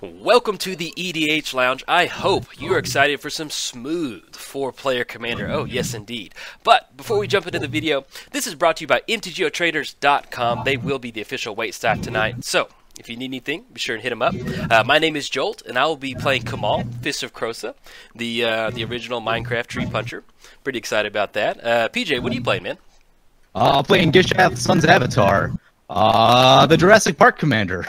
Welcome to the EDH Lounge. I hope you are excited for some smooth four-player Commander. Oh, yes, indeed. But before we jump into the video, this is brought to you by MTGOtraders.com. They will be the official wait staff tonight. So, if you need anything, be sure and hit them up. My name is Jolt, and I will be playing Kamahl, Fist of Krosa, the original Minecraft Tree Puncher. Pretty excited about that. PJ, what are you playing, man? Playing Gishath Son's Avatar, the Jurassic Park Commander.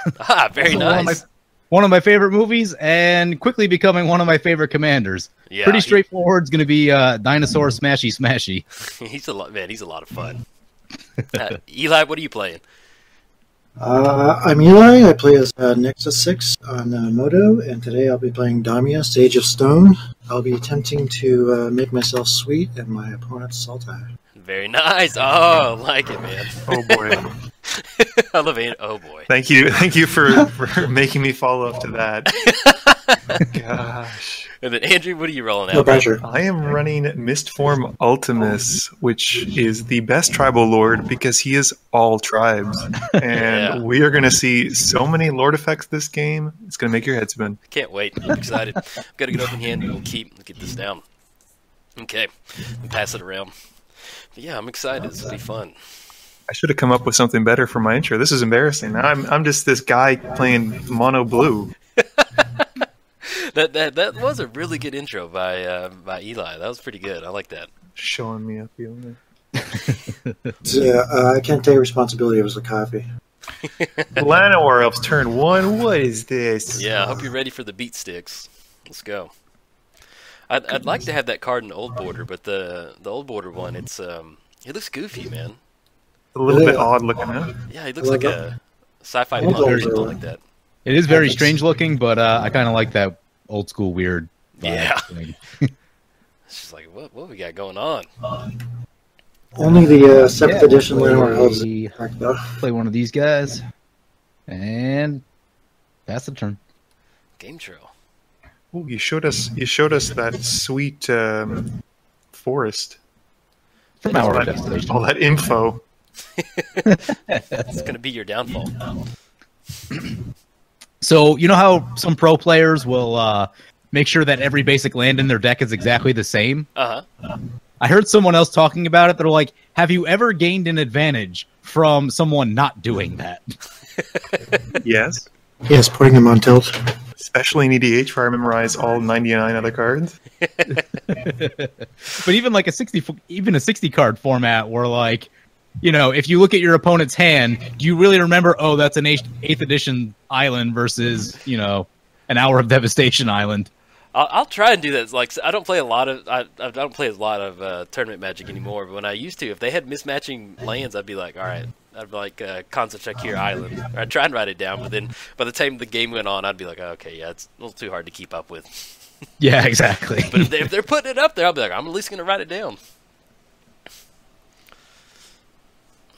Very nice. One of my favorite movies, and quickly becoming one of my favorite commanders. Yeah, pretty straightforward. It's going to be dinosaur smashy smashy. He's a lot of fun. Eli, what are you playing? I'm Eli. I play as Nexus 6 on Moto, and today I'll be playing Damia, Sage of Stone. I'll be attempting to make myself sweet and my opponent's salty. Very nice. Oh, I like it, man. Oh boy. I love it. Oh boy. Thank you for making me follow up to that. Gosh. And then Andrew, what are you rolling out? No pressure. I am running Mistform Ultimus, which is the best tribal lord because he is all tribes. And we are going to see so many lord effects this game. It's going to make your head spin. Can't wait. I'm excited. I've got a good open hand. We'll get this down. Okay. Pass it around. But yeah, I'm excited. This will be fun. I should have come up with something better for my intro. This is embarrassing. Now I'm just this guy playing mono blue. That was a really good intro by Eli. That was pretty good. I like that. Showing me up, feeling Yeah, I can't take responsibility. It was the coffee. Llanowar Elves turn 1. What is this? Yeah, I hope you're ready for the beat sticks. Let's go. I'd like to have that card in Old Border, but the Old Border one, it looks goofy, man. A little bit odd looking, huh? Yeah, he looks like a sci-fi monk or something like that. It is very strange looking, but I kind of like that old school weird vibe. Yeah. It's just like, what we got going on? Only the 7th edition Llanowar Elves. Play one of these guys, and pass the turn. Game trail. Ooh, you showed us that sweet forest. From our destination. All that info. It's going to be your downfall. So, you know how some pro players will make sure that every basic land in their deck is exactly the same? Uh-huh. I heard someone else talking about it. They're like, have you ever gained an advantage from someone not doing that? Yes. Yes, putting them on tilt. Especially in EDH, where I memorize all 99 other cards. But even like a 60 card format where, like, you know, if you look at your opponent's hand, do you really remember, oh, that's an 8th edition island versus, you know, an Hour of Devastation island? I'll try and do that. Like, I don't play a lot of tournament Magic anymore. But when I used to, if they had mismatching lands, I'd be like, all right. I'd be like, Concept Check here, Island. Or I'd try and write it down, but then by the time the game went on, I'd be like, oh, okay, yeah, it's a little too hard to keep up with. Yeah, exactly. But if they're putting it up there, I'll be like, I'm at least going to write it down.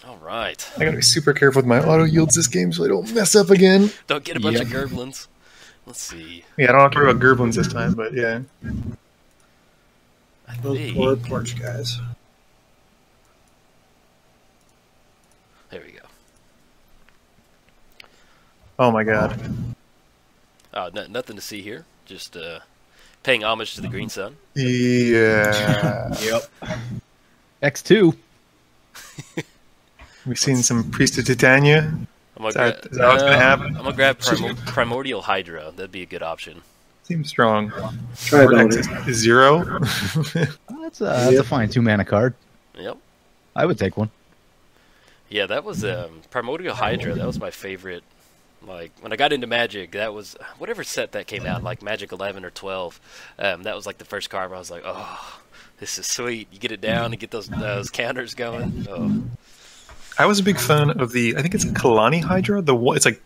All right. I gotta be super careful with my auto yields this game so I don't mess up again. Don't get a bunch of Gerblins. Let's see. Yeah, I don't have to worry about Gerblins this time, but yeah. Those poor porch guys. There we go. Oh my god. Oh, nothing to see here. Just paying homage to the Green Sun. Yeah. Yep. X2. We've seen some Priest of Titania. Is that what's going to happen? I'm going to grab Primordial Hydra. That'd be a good option. Seems strong. Try it. 0. That's a fine 2-mana card. Yep. I would take one. Yeah, that was Primordial Hydra. That was my favorite. Like, when I got into Magic, that was whatever set that came out, like Magic 11 or 12. That was like the first card where I was like, oh, this is sweet. You get it down and get those counters going. Oh. I was a big fan of I think it's Kalani Hydra. It's like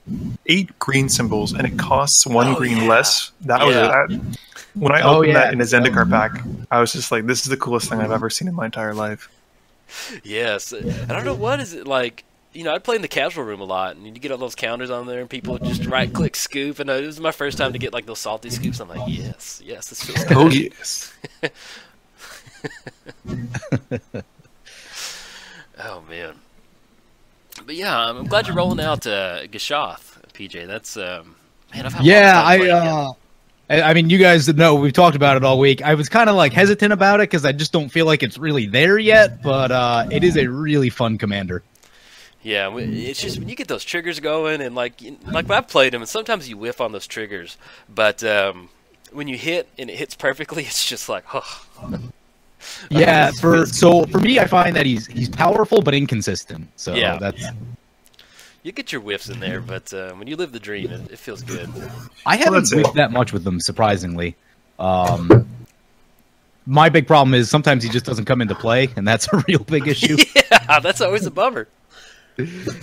8 green symbols, and it costs 1 green less. When I opened that in a Zendikar pack, I was just like, this is the coolest thing I've ever seen in my entire life. Yes. I don't know, what is it like? You know, I'd play in the casual room a lot, and you get all those counters on there, and people would just right-click scoop, and it was my first time to get, like, those salty scoops. I'm like, yes, this feels good. Oh, yes. Oh, man. But yeah, I'm glad you're rolling out Gishath, PJ. That's Man, I've had a lot of fun playing it. I mean, you guys know we've talked about it all week. I was kind of like hesitant about it because I just don't feel like it's really there yet. But it is a really fun commander. Yeah, it's just when you get those triggers going, and like when I've played them, and sometimes you whiff on those triggers, but when you hit and it hits perfectly, it's just like, oh. Yeah, for me, I find that he's powerful but inconsistent. So Yeah. that's. You get your whiffs in there, but when you live the dream, it feels good. I haven't whiffed that much with them, surprisingly. My big problem is sometimes he just doesn't come into play, and that's a real big issue. Yeah, that's always a bummer.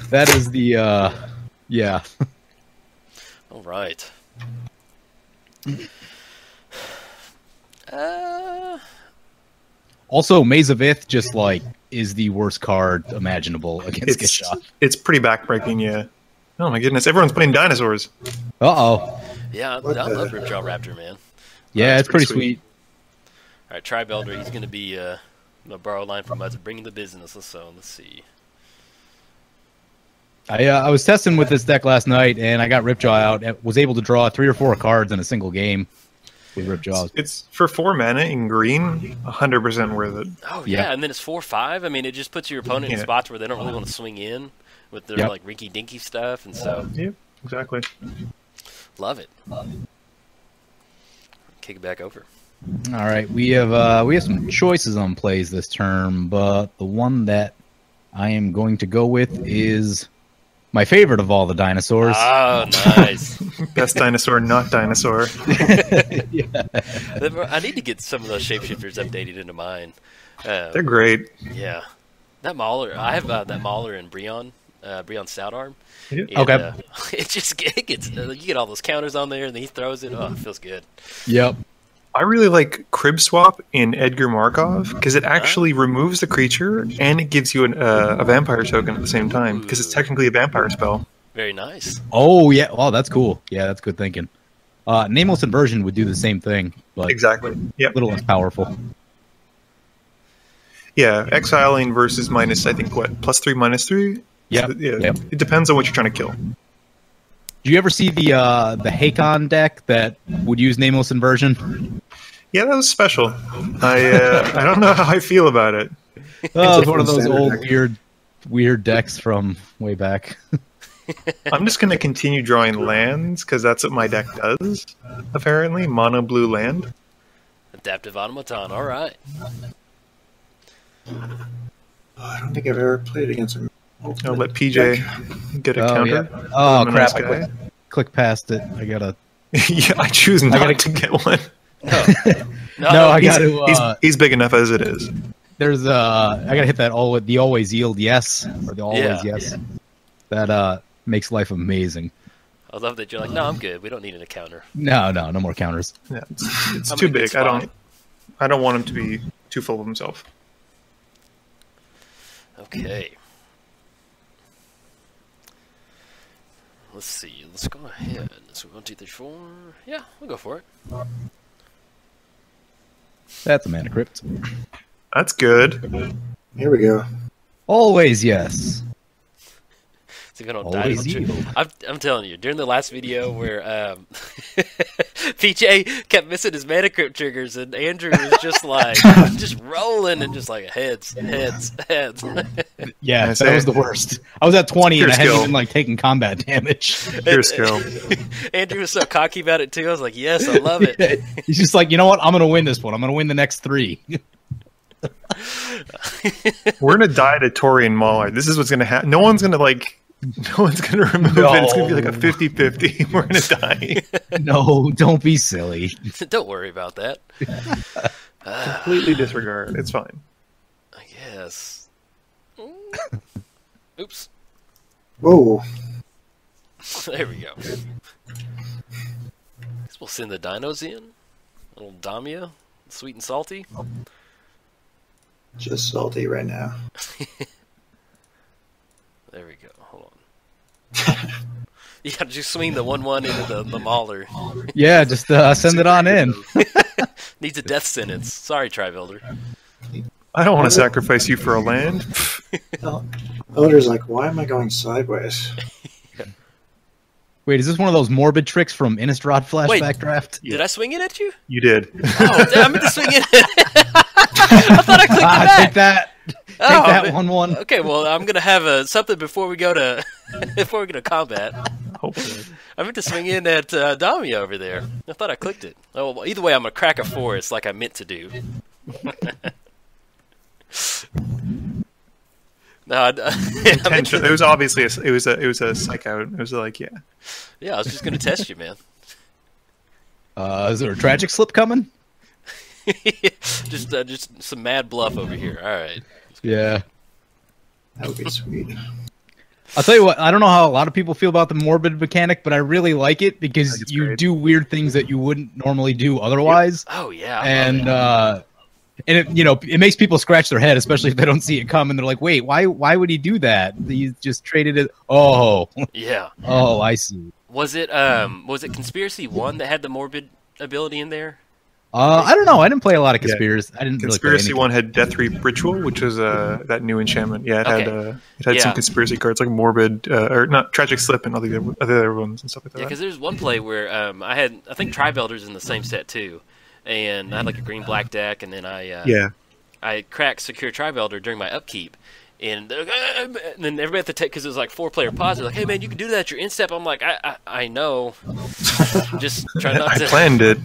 That is the, yeah. All right. Also, Maze of Ith just, like, is the worst card imaginable against Gishath. It's pretty backbreaking, yeah. Oh my goodness, everyone's playing dinosaurs. Uh-oh. Yeah, I love Ripjaw Raptor, man. Yeah, it's pretty sweet. All right, Tribe Elder, he's going to be, I'm going to borrow a line from Muddstah, bringing the business. So let's see. I was testing with this deck last night, and I got Ripjaw out. And was able to draw 3 or 4 cards in a single game with Ripjaw. It's for 4 mana in green, 100% worth it. Oh yeah, and then it's 4/5. I mean, it just puts your opponent in spots where they don't really want to swing in with their like rinky dinky stuff, and so. Yep, exactly. Love it. Kick it back over. All right, we have some choices on plays this term, but the one that I am going to go with is my favorite of all the dinosaurs. Oh, nice. Best dinosaur, not dinosaur. Yeah. I need to get some of those shapeshifters updated into mine. They're great. Yeah. That Mauler, I have that Mauler and Breon Stoutarm. Yeah. And, okay. It gets you get all those counters on there, and then he throws it. Oh, it feels good. Yep. I really like Crib Swap in Edgar Markov because it actually removes the creature and it gives you a vampire token at the same time because it's technically a vampire spell. Very nice. Oh yeah. Oh, that's cool. Yeah, that's good thinking. Nameless Inversion would do the same thing, but Exactly. Yep. a little less powerful. Yeah, exiling versus minus, I think, what, +3, -3? Yeah. Yeah. It depends on what you're trying to kill. Do you ever see the Hakon deck that would use Nameless Inversion? Yeah, that was special. I don't know how I feel about it. Oh, it's one of those old weird decks from way back. I'm just going to continue drawing lands because that's what my deck does, apparently. Mono blue land. Adaptive Automaton, all right. I don't think I've ever played against him. I'll let PJ get a counter. Yeah. Oh, crap. Nice I click past it. I gotta... Yeah, I choose not to get one. No, I gotta... He's big enough as it is. There's I gotta hit that the always yield yes, or the always yes. That makes life amazing. I love that you're like, no, I'm good. We don't need an counter. No more counters. Yeah, it's too big. I don't want him to be too full of himself. Okay. Let's see. Let's go ahead. So 1, 2, 3, 4. Yeah, we'll go for it. That's a mana crypt. That's good. Here we go. Always yes. It's a good old dino. I'm telling you, during the last video where PJ kept missing his mana crypt triggers, and Andrew was just like, just rolling and just like heads. Yeah, that was the worst. I was at 20 and I hadn't even like taken combat damage. Pure skill. Andrew was so cocky about it too. I was like, yes, I love it. He's just like, you know what? I'm gonna win this one. I'm gonna win the next 3. We're gonna die to Tori and Mauler. This is what's gonna happen. No one's gonna remove it. It's gonna be like a 50-50. We're gonna die. No, don't be silly. Don't worry about that. Completely disregard. It's fine. I guess. Oops. Whoa. There we go. Guess we'll send the dinos in. Little Damia, sweet and salty. Just salty right now. There we go. Hold on. Yeah, just swing the 1/1 into the Mauler. Yeah, just send it on in. Needs a death sentence. Sorry, Tribe Elder. I don't want to sacrifice you for a land. Elder's like, why am I going sideways? Wait, is this one of those morbid tricks from Innistrad flashback Wait, draft? Did I swing it at you? You did. Oh, damn, I meant to swing it. I thought I clicked it back. Take that. Take that 1/1. Okay, well, I'm gonna have something before we go to combat. Hopefully. I meant to swing in at Damia over there. I thought I clicked it. Oh, well, either way, I'm gonna crack a forest like I meant to do. No, It was obviously it was a psych out. It was like yeah. I was just gonna test you, man. Is there a tragic slip coming? just some mad bluff over here. All right. Yeah. That would be sweet. I'll tell you what, I don't know how a lot of people feel about the morbid mechanic, but I really like it because you great. do weird things that you wouldn't normally do otherwise. Oh yeah. And it, it makes people scratch their head, especially if they don't see it coming. They're like, "Wait, why would he do that? He just traded it." Oh, yeah. Oh, I see. Was it Conspiracy 1 that had the morbid ability in there? I don't know. I didn't play a lot of Conspiracy. I didn't Conspiracy really play 1 had Death Reap Ritual, which was that new enchantment. Yeah, it had some Conspiracy cards like Morbid or not Tragic Slip and other ones and stuff like that. Yeah, because there's one play where I think Tribe Elders in the same set too, and I had like a green black deck, and then I cracked Secure Tribe Elder during my upkeep. And then everybody at the tech, because it was like 4-player pods, they're like, "Hey man, you can do that at your instep." I'm like, I know, just try not to. I planned it.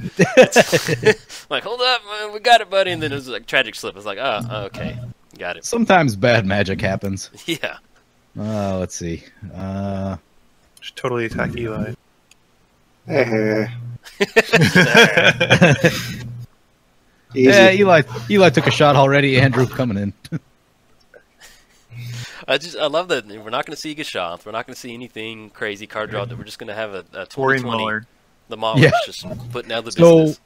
Like, hold up, man, we got it, buddy. And then it was like Tragic Slip. I was like, oh, okay, got it. Sometimes bad magic happens. Yeah. Let's see. Just totally attack Eli. Hey. Yeah, Eli took a shot already. Andrew coming in. I love that we're not going to see Gishath. We're not going to see anything crazy card draw. We're just going to have a 2020. The Mahler's just putting out the business.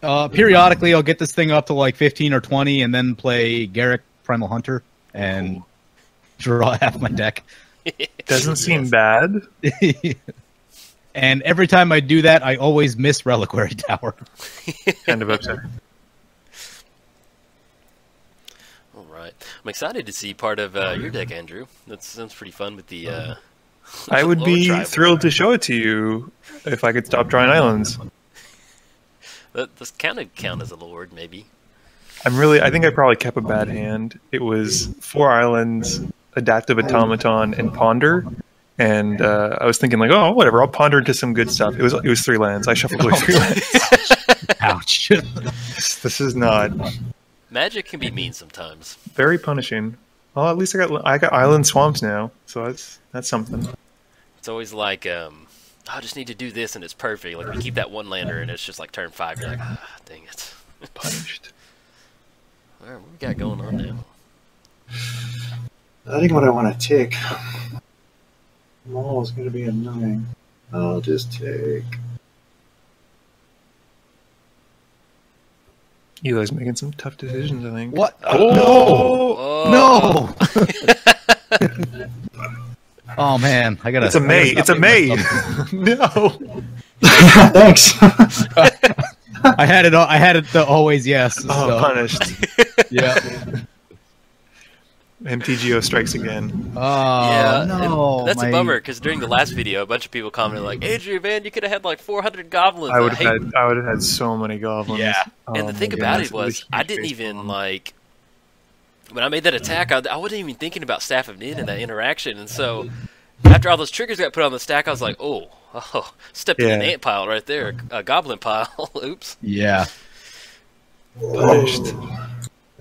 Periodically, I'll get this thing up to like 15 or 20, and then play Garrick Primal Hunter and draw half my deck. Doesn't seem bad. And every time I do that, I always miss Reliquary Tower. Kind of upsetting. I'm excited to see part of your deck, Andrew. That sounds pretty fun with the. I would be thrilled to show it to you if I could stop drawing islands. This count as a lord, maybe. I think I probably kept a bad hand. It was 4 islands, Adaptive Automaton, and Ponder. And I was thinking like, oh, whatever, I'll ponder into some good stuff. It was 3 lands. I shuffled away 3 lands. Ouch. This is not. Magic can be mean sometimes. Very punishing. Well, at least I got island swamps now, so that's something. It's always like, I just need to do this and it's perfect. Like we keep that 1-lander and it's just like turn 5. You're like, dang it. Punished. All right, what we got going on now? I think what I want to take. Maul is going to be annoying. I'll just take. Eli's making some tough decisions, I think. What? Oh. No! Oh man, I gotta. It's a May. It's a May. No. Thanks. I had it. I had it. The always yes. Oh, so. punished. Yeah. MTGO strikes again. Oh yeah, no! That's a bummer because during the last video, a bunch of people commented like, "Adrian, man, you could have had like 400 goblins." I would have had so many goblins. Yeah. And the thing about it was, I didn't even like when I made that attack. I wasn't even thinking about Staff of Nin and that interaction. And so after all those triggers got put on the stack, I was like, "Oh, stepped in an ant pile right there, a goblin pile." Oops. Yeah. Punished.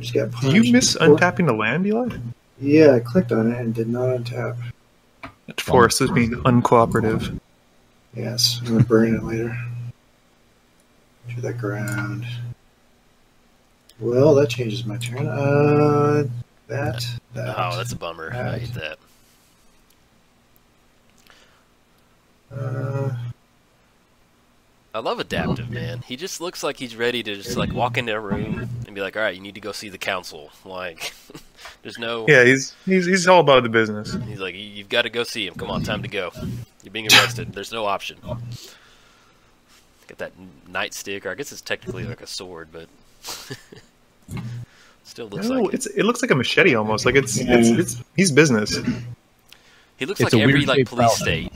Did you miss untapping the land, Eli? Yeah, I clicked on it and did not untap. That forest is being uncooperative. Yes, I'm going to burn it later. To the ground. Well, that changes my turn. That. Oh, that's a bummer. I hate that. I love Adaptive, man. He just looks like he's ready to just like walk into a room and be like, "All right, you need to go see the council." Like, there's no. Yeah, he's all about the business. He's like, "You've got to go see him. Come on, time to go. You're being arrested. There's no option." Get that nightstick, or I guess it's technically like a sword, but still looks like it looks like a machete almost. Like it's he's business. He looks like every like police state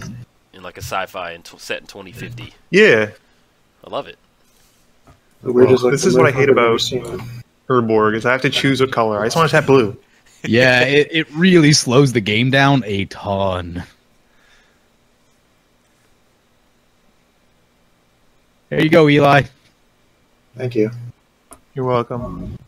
in like a sci-fi and set in 2050. Yeah. I love it. This is what I hate about Urborg, is I have to choose a color. I just want to tap blue. Yeah, it really slows the game down a ton. There you go, Eli. Thank you. You're welcome.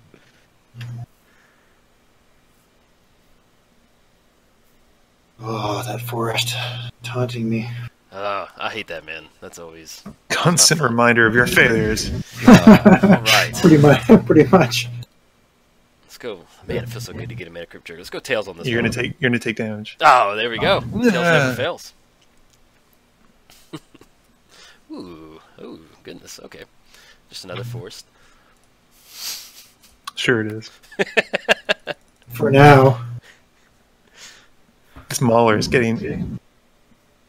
Oh, that forest taunting me. I hate that, man. That's always Constant reminder of your failures. all right. Pretty much. Let's go. Man, it feels so good to get a mana crypt trigger. Let's go tails on this. You're gonna take damage. Oh, there we go. Tails never fails. Ooh, goodness. Okay, just another forest. Sure it is. For now. This Mauler is getting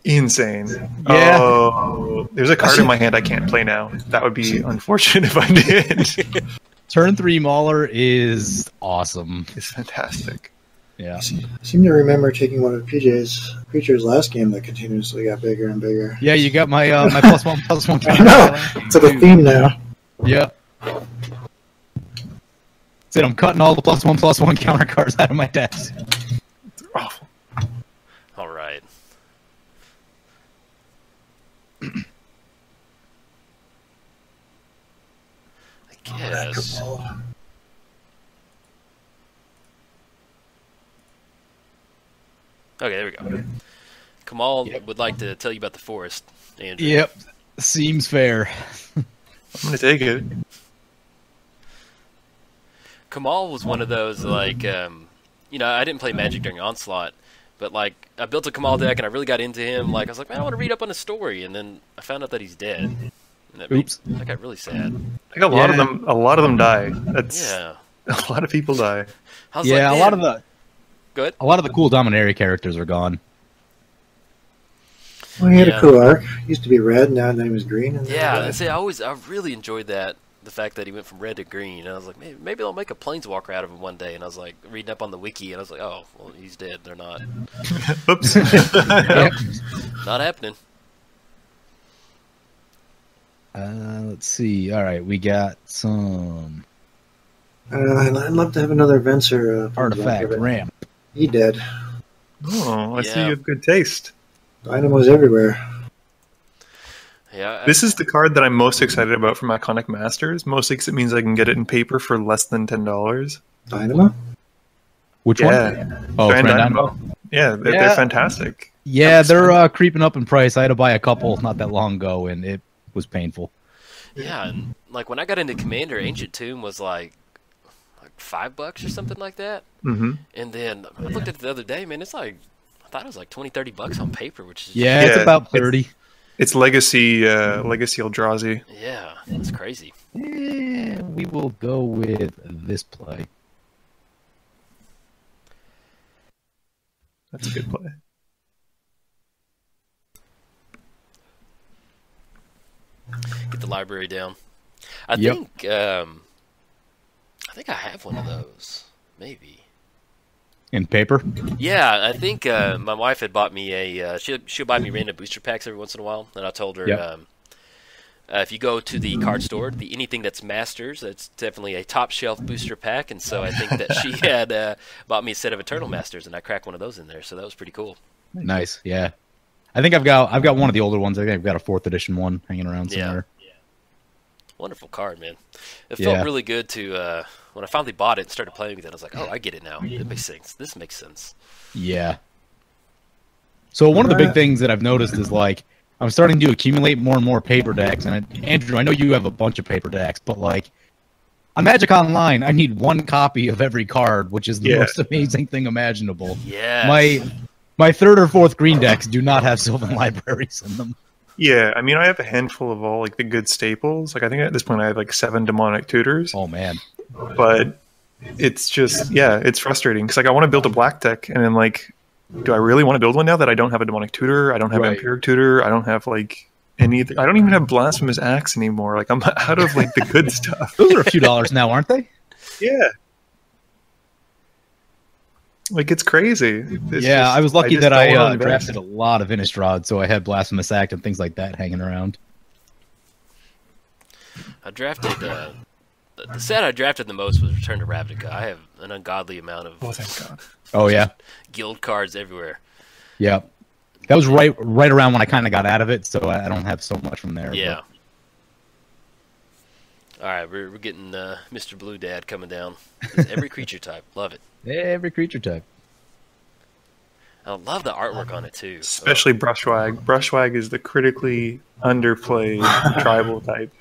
insane. Yeah. Oh, there's a card in my hand I can't play now. That would be unfortunate if I did. Turn 3 Mauler is awesome. It's fantastic. Yeah. I seem to remember taking one of PJ's creatures last game that continuously got bigger and bigger. Yeah, you got my my +1/+1. I know. It's like a theme now. Yeah. Said I'm cutting all the +1/+1 counter cards out of my desk. It's awful. All right. I guess. Okay, there we go. Kamahl would like to tell you about the forest, Andrew. Yep. Seems fair. I'm gonna take it. Kamahl was one of those, like, you know, I didn't play Magic during Onslaught, but, like, I built a Kamahl deck and I really got into him. Like, I was like, man, I want to read up on his story, and then I found out that he's dead. And that I got really sad. Like a lot of them die. That's Yeah. a lot of people die. I was Yeah, like, a lot of the Good. a lot of the cool Dominaria characters are gone. Well, he had a cool arc. Used to be red, now his name is green. And Yeah, I say I really enjoyed that. The fact that he went from red to green, and I was like, maybe they'll make a planeswalker out of him one day. And I was like, reading up on the wiki, and I was like, oh, well, he's dead. They're not. Oops. Yep. Not happening. Let's see. All right, we got some I'd love to have another Venser artifact ramp. He dead. Oh, I see Yeah. you have good taste. Dynamos everywhere. Yeah. This is the card that I'm most excited about from Iconic Masters, mostly because it means I can get it in paper for less than $10. Dynamo? Which Yeah. one? Oh, Grand Grand Dynamo. Dynamo. Yeah, they're fantastic. Yeah, they're creeping up in price. I had to buy a couple not that long ago, and it was painful. Yeah, and like when I got into Commander, Ancient Tomb was like $5 or something like that. Mm-hmm. And then I looked at it the other day, man. It's like I thought it was like $20-30 on paper, which is Yeah, it's about 30. It's Legacy Eldrazi. yeah, it's crazy. Yeah, we will go with this play. That's a good play. Get the library down. I think I have one of those. Maybe. In paper? Yeah, I think my wife had bought me a. She'll buy me random booster packs every once in a while, and I told her if you go to the card store, anything that's Masters, that's definitely a top shelf booster pack. And so I think that she had bought me a set of Eternal Masters, and I cracked one of those in there. So that was pretty cool. Nice, yeah. I think I've got one of the older ones. I think I've got a 4th edition one hanging around somewhere. Yeah. Wonderful card, man. It felt really good to when I finally bought it and started playing with it. I was like, oh, I get it now. It makes sense. This makes sense. Yeah. So one of the big things that I've noticed is like I'm starting to accumulate more and more paper decks. And Andrew, I know you have a bunch of paper decks, but like on Magic Online, I need one copy of every card, which is the most amazing thing imaginable. Yeah. My 3rd or 4th green decks do not have Sylvan Libraries in them. Yeah, I mean, I have a handful of all like the good staples. Like I think at this point I have like 7 Demonic Tutors. Oh man. But it's just it's frustrating because like I want to build a black deck and then like do I really want to build one now that I don't have a Demonic Tutor, I don't have Empiric Tutor, I don't have like anything, I don't even have Blasphemous Axe anymore. Like I'm out of like the good stuff. Those are a few dollars now, aren't they? Yeah. Like, it's crazy. I was lucky that I don't drafted a lot of Innistrad, so I had Blasphemous Act and things like that hanging around. I drafted the set I drafted the most was Return to Ravnica. I have an ungodly amount of Thank God. Oh yeah, guild cards everywhere. Yeah, that was right around when I kind of got out of it, so I don't have so much from there. Yeah. All right, we're getting Mr. Blue Dad coming down. Every creature type, love it. Every creature type. I love the artwork on it too. Especially Brushwag. Brushwag is the critically underplayed tribal type.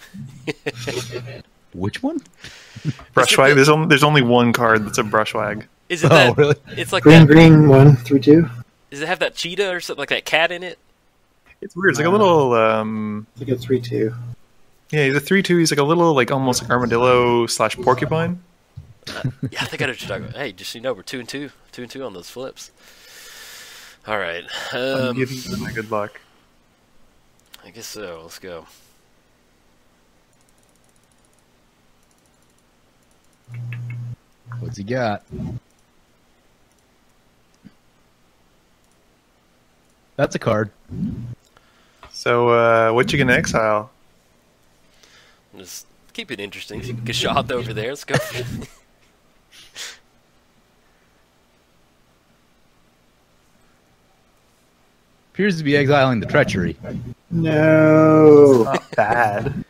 Which one? Brushwag. There's only one card that's a Brushwag. Is it that? Really? It's like green, that, green 1, 3, 2. Does it have that cheetah or something like that cat in it? It's weird. It's like a little. I think it's 3, 2. Yeah, he's a 3/2. He's like a little, like almost like armadillo / porcupine. Yeah, I think I know what you're talking about. Hey, just so you know, we're 2 and 2, 2 and 2 on those flips. All right. I'm giving you my good luck. I guess so. Let's go. What's he got? That's a card. So, what you gonna exile? Just keep it interesting. Gishath over there. Let's go. Appears to be exiling the treachery. No. Not bad.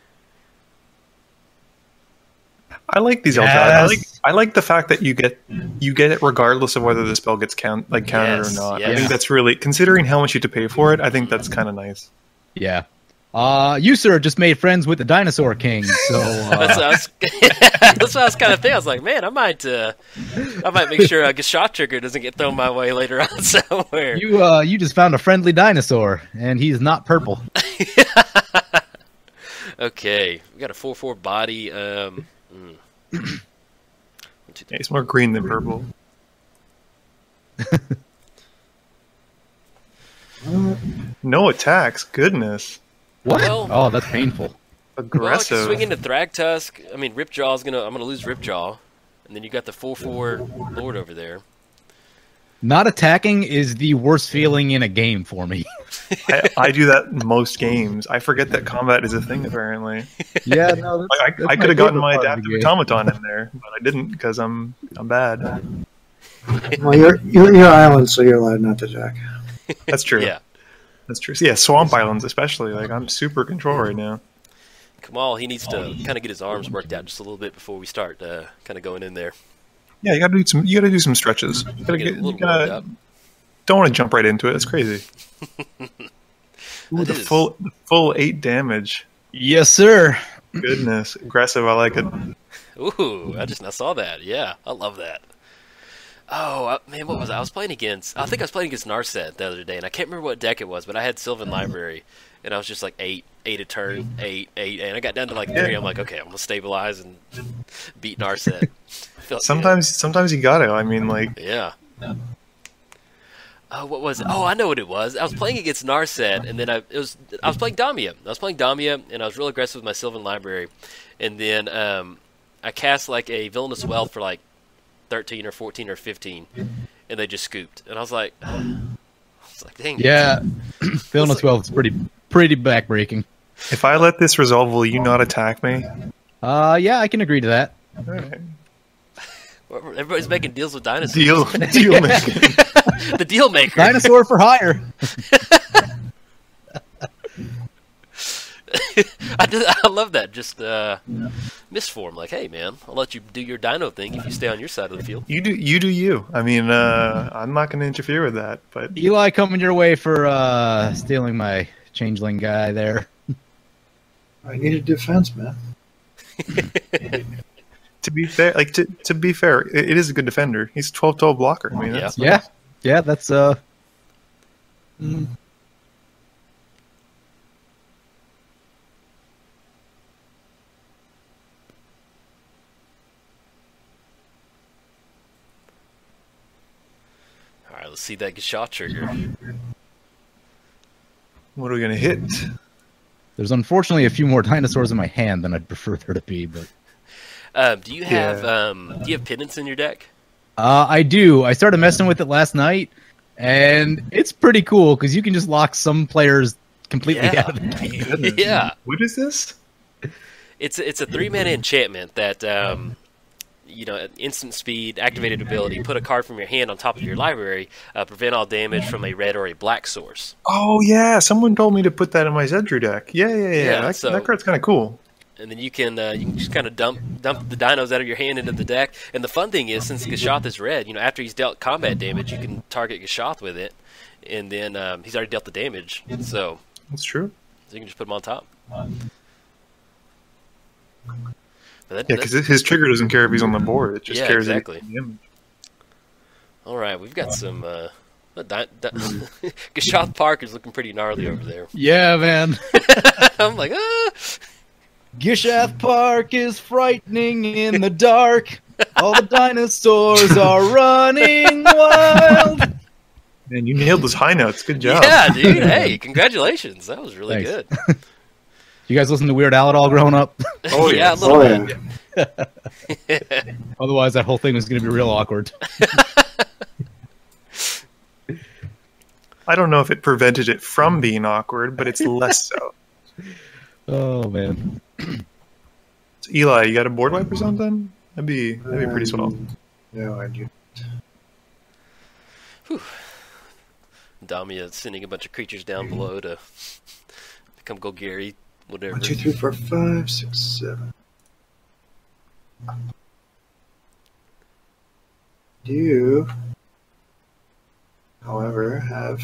I like these Yes. I like the fact that you get it regardless of whether the spell gets countered or not. Yes. I think that's really, considering how much you have to pay for it, I think that's kind of nice. Yeah. You, sir, just made friends with the Dinosaur King, so... That's what I was kind of thinking. I was like, man, I might make sure a Gishath trigger doesn't get thrown my way later on somewhere. You just found a friendly dinosaur, and he's not purple. Okay, we got a 4/4 body. Yeah, it's more green than purple. No attacks. Goodness. What? Well- Oh, that's painful. Well, I Aggressive. can swing into Thragtusk. I mean, Ripjaw's I'm gonna lose Ripjaw, and then you got the 4/4 Lord over there. Not attacking is the worst feeling in a game for me. I do that in most games. I forget that combat is a thing, apparently. Yeah, no, that's, I could have gotten my adaptive automaton in there, but I didn't because I'm bad. Well, you're island, so you're allowed not to attack. That's true. Yeah. That's true. So, yeah, Swamp Islands especially. Like, I'm super control right now. Kamahl, he needs to kind of get his arms worked out just a little bit before we start kind of going in there. Yeah, you gotta do some stretches. You gotta Get a little you gotta, warmed up. don't want to jump right into it. It's crazy. Ooh, the full 8 damage. Yes, sir. Goodness, aggressive. I like it. Ooh, I saw that. Yeah, I love that. Oh, man, what was I? I think I was playing against Narset the other day, and I can't remember what deck it was, but I had Sylvan Library, and I was just like 8 a turn, 8, and I got down to like 3. I'm like, okay, I'm gonna stabilize and beat Narset. Sometimes you gotta. I mean, like, Yeah. Oh, what was it? Oh, I know what it was. I was playing against Narset, and then I was playing Damia. And I was real aggressive with my Sylvan Library, and then I cast like a Villainous Wealth for like 13 or 14 or 15, and they just scooped, and I was like, dang. Yeah, Villainous Wealth is pretty backbreaking. if I let this resolve, will you not attack me? Yeah, I can agree to that. All right. Everybody's making deals with dinosaurs. Deal making. The deal maker. Dinosaur for hire. I love that. Just Mistform. Like, hey, man, I'll let you do your dino thing if you stay on your side of the field. You do you. I mean, I'm not going to interfere with that. But Eli coming your way for stealing my changeling guy there. I need a defense, man. to be fair, it is a good defender. He's 12/12 blocker. I mean, that's Yeah, that's All right, let's see that Gishath trigger. What are we going to hit? There's unfortunately a few more dinosaurs in my hand than I'd prefer there to be, but Do you have Penance in your deck? I do. I started messing with it last night, and it's pretty cool because you can just lock some players completely out of the game. Yeah. What is this? It's a 3-mana enchantment that instant speed, activated ability. Put a card from your hand on top of your library. Prevent all damage from a red or a black source. Oh yeah, someone told me to put that in my Zedru deck. Yeah. That card's kind of cool. And then you can just kind of dump the dinos out of your hand into the deck. And the fun thing is, since Gishath is red, after he's dealt combat damage, you can target Gishath with it, and then he's already dealt the damage. So that's true. So you can just put him on top. Because his trigger doesn't care if he's on the board; it just cares exactly. Him. All right, we've got some. Gishath Park is looking pretty gnarly over there. Yeah, man. I'm like, Gishath Park is frightening in the dark. All the dinosaurs are running wild. Man, you nailed those high notes. Good job. Yeah, dude. Hey, congratulations. That was really good. You guys listen to Weird Al at all growing up? Oh, yeah, a little bit. Otherwise, that whole thing was going to be real awkward. I don't know if it prevented it from being awkward, but it's less so. Oh, man. So, Eli, you got a board wipe or something? That'd be pretty swell. No, I do. Damia sending a bunch of creatures down below to become Golgari, whatever. 1, 2, 3, 4, 5, 6, 7. Do, however, have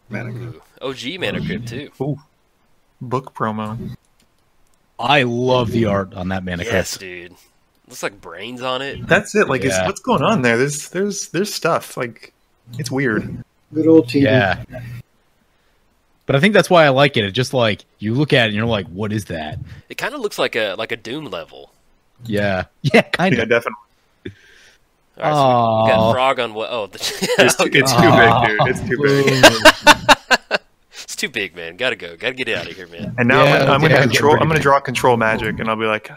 mana crypt. OG mana crypt too. Ooh, book promo. I love the art on that mana crypt. Yes, dude. Looks like brains on it. That's it. Like, what's going on there? There's stuff. Like, it's weird. Good old TV. Yeah. But I think that's why I like it. It's just like you look at it and you're like, "What is that?" It kind of looks like a Doom level. Yeah, kind of. Yeah, definitely. All right, so we got Frog on what? Oh, it's too big, dude. It's too big. It's too big, man. Gotta go. Gotta get out of here, man. And now I'm gonna control. I'm gonna draw control magic, and I'll be like,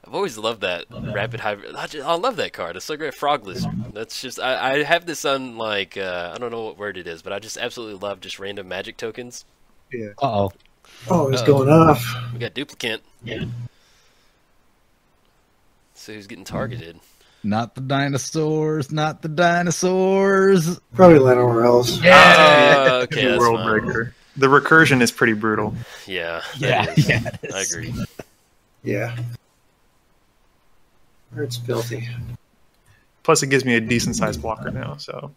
I've always loved that rapid hybrid. I love that card. It's so great. Frog Lizard. That's just I have this on like I don't know what word it is, but I just absolutely love just random magic tokens. Yeah. Oh, it's going off. We got duplicate. Yeah. So who's getting targeted? Not the dinosaurs. Not the dinosaurs. Probably land somewhere else. Yeah. Okay. That's World fine. Breaker. The recursion is pretty brutal. Yeah. Yeah. I agree. Yeah. It's filthy. Plus, it gives me a decent sized blocker now. So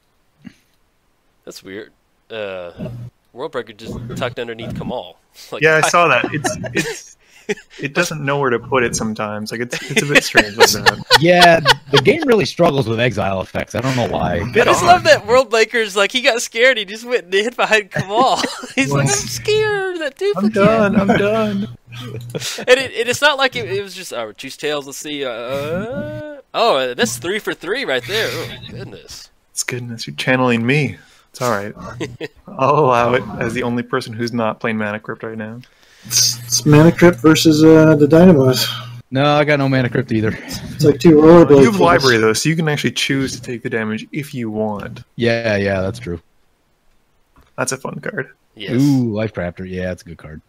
That's weird. World Breaker just tucked underneath Kamahl. Like, yeah, I saw that. It doesn't know where to put it sometimes. Like it's a bit strange like that. Yeah, the game really struggles with exile effects. I don't know why. I just love that World Breaker's like he got scared. He just went and hid behind Kamahl. He's like, I'm scared. That duplicate. I'm done. And it's not like it was just choose tails. Let's see. Oh, that's 3 for 3 right there. Oh goodness. It's goodness. You're channeling me. It's all right. I'll allow it as the only person who's not playing Mana Crypt right now. It's Mana Crypt versus the Dynamos. No, I got no Mana Crypt either. It's like two rollerblades. You have library though, so you can actually choose to take the damage if you want. Yeah, that's true. That's a fun card. Yes. Ooh, Life Crafter. Yeah, it's a good card.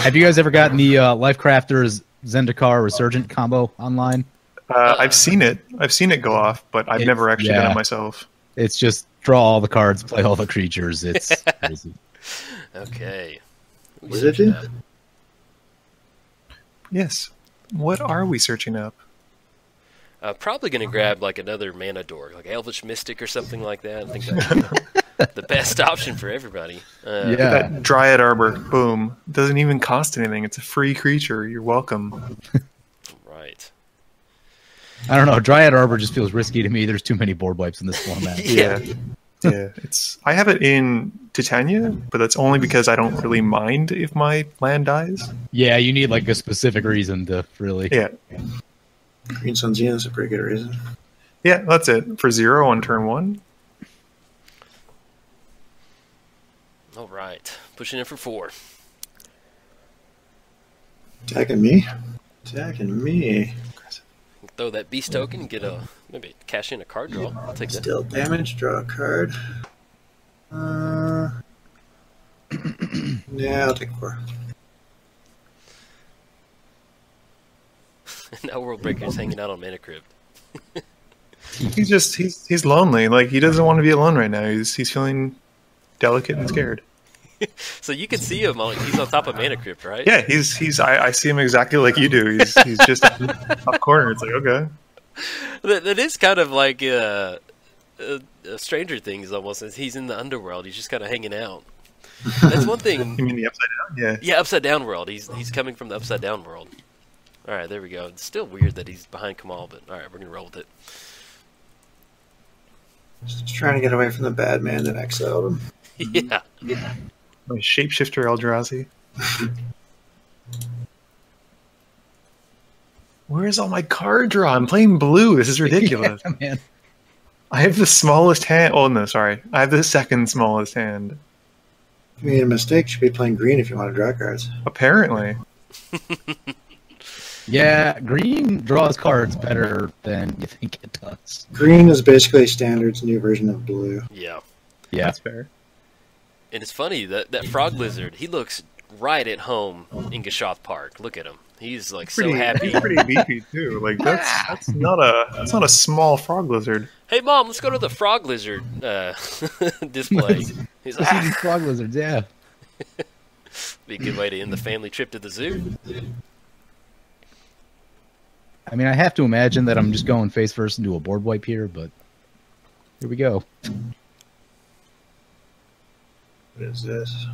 Have you guys ever gotten the Life Crafter's Zendikar Resurgent combo online? I've seen it. I've seen it go off, but I've never actually done it myself. It's just draw all the cards, play all the creatures. It's crazy. Okay. What did it do? Yes. What are we searching up? Probably going to grab like another mana dork, like Elvish Mystic or something like that. I think that's the best option for everybody. That Dryad Arbor, boom. Doesn't even cost anything. It's a free creature. You're welcome. Right. I don't know. Dryad Arbor just feels risky to me. There's too many board wipes in this format. Yeah. I have it in Titania, but that's only because I don't really mind if my land dies. Yeah, you need like a specific reason to really. Yeah. Green Sun Zenith is a pretty good reason. Yeah, that's it. For 0 on turn 1. All right. Pushing in for 4. Attacking me. Attacking me. Throw that beast token and get a maybe cash in a card draw. I'll take that. Still damage. Draw a card. Yeah, I'll take 4. Now World Breaker's hanging out on Mana Crypt. He's lonely. Like, he doesn't want to be alone right now. He's feeling delicate and scared. So you can see him. He's on top of Mana Crypt, right? Yeah, I see him exactly like you do. He's just up corner. It's like, okay. That is kind of like Stranger Things almost. He's in the underworld. He's just kind of hanging out. That's one thing. You mean the upside down? Yeah. Yeah, upside down world. He's coming from the upside down world. All right, there we go. It's still weird that he's behind Kamahl, but all right, we're gonna roll with it. Just trying to get away from the bad man that exiled him. Yeah. My shapeshifter Eldrazi. Where's all my card draw? I'm playing blue. This is ridiculous. Yeah, man. I have the smallest hand. Oh no, sorry. I have the second smallest hand. You made a mistake. You should be playing green if you want to draw cards. Apparently. Yeah, green draws cards better than you think it does. Green is basically Standard's new version of blue. Yeah. Yeah. That's fair. And it's funny that frog lizard. He looks right at home in Gishath Park. Look at him. He's like so happy. He's pretty beefy too. Like that's not a small frog lizard. Hey mom, let's go to the frog lizard display. He's like, These frog lizards, yeah. be a good way to end the family trip to the zoo. I mean, I have to imagine that I'm just going face first into a board wipe here, but here we go. What is this?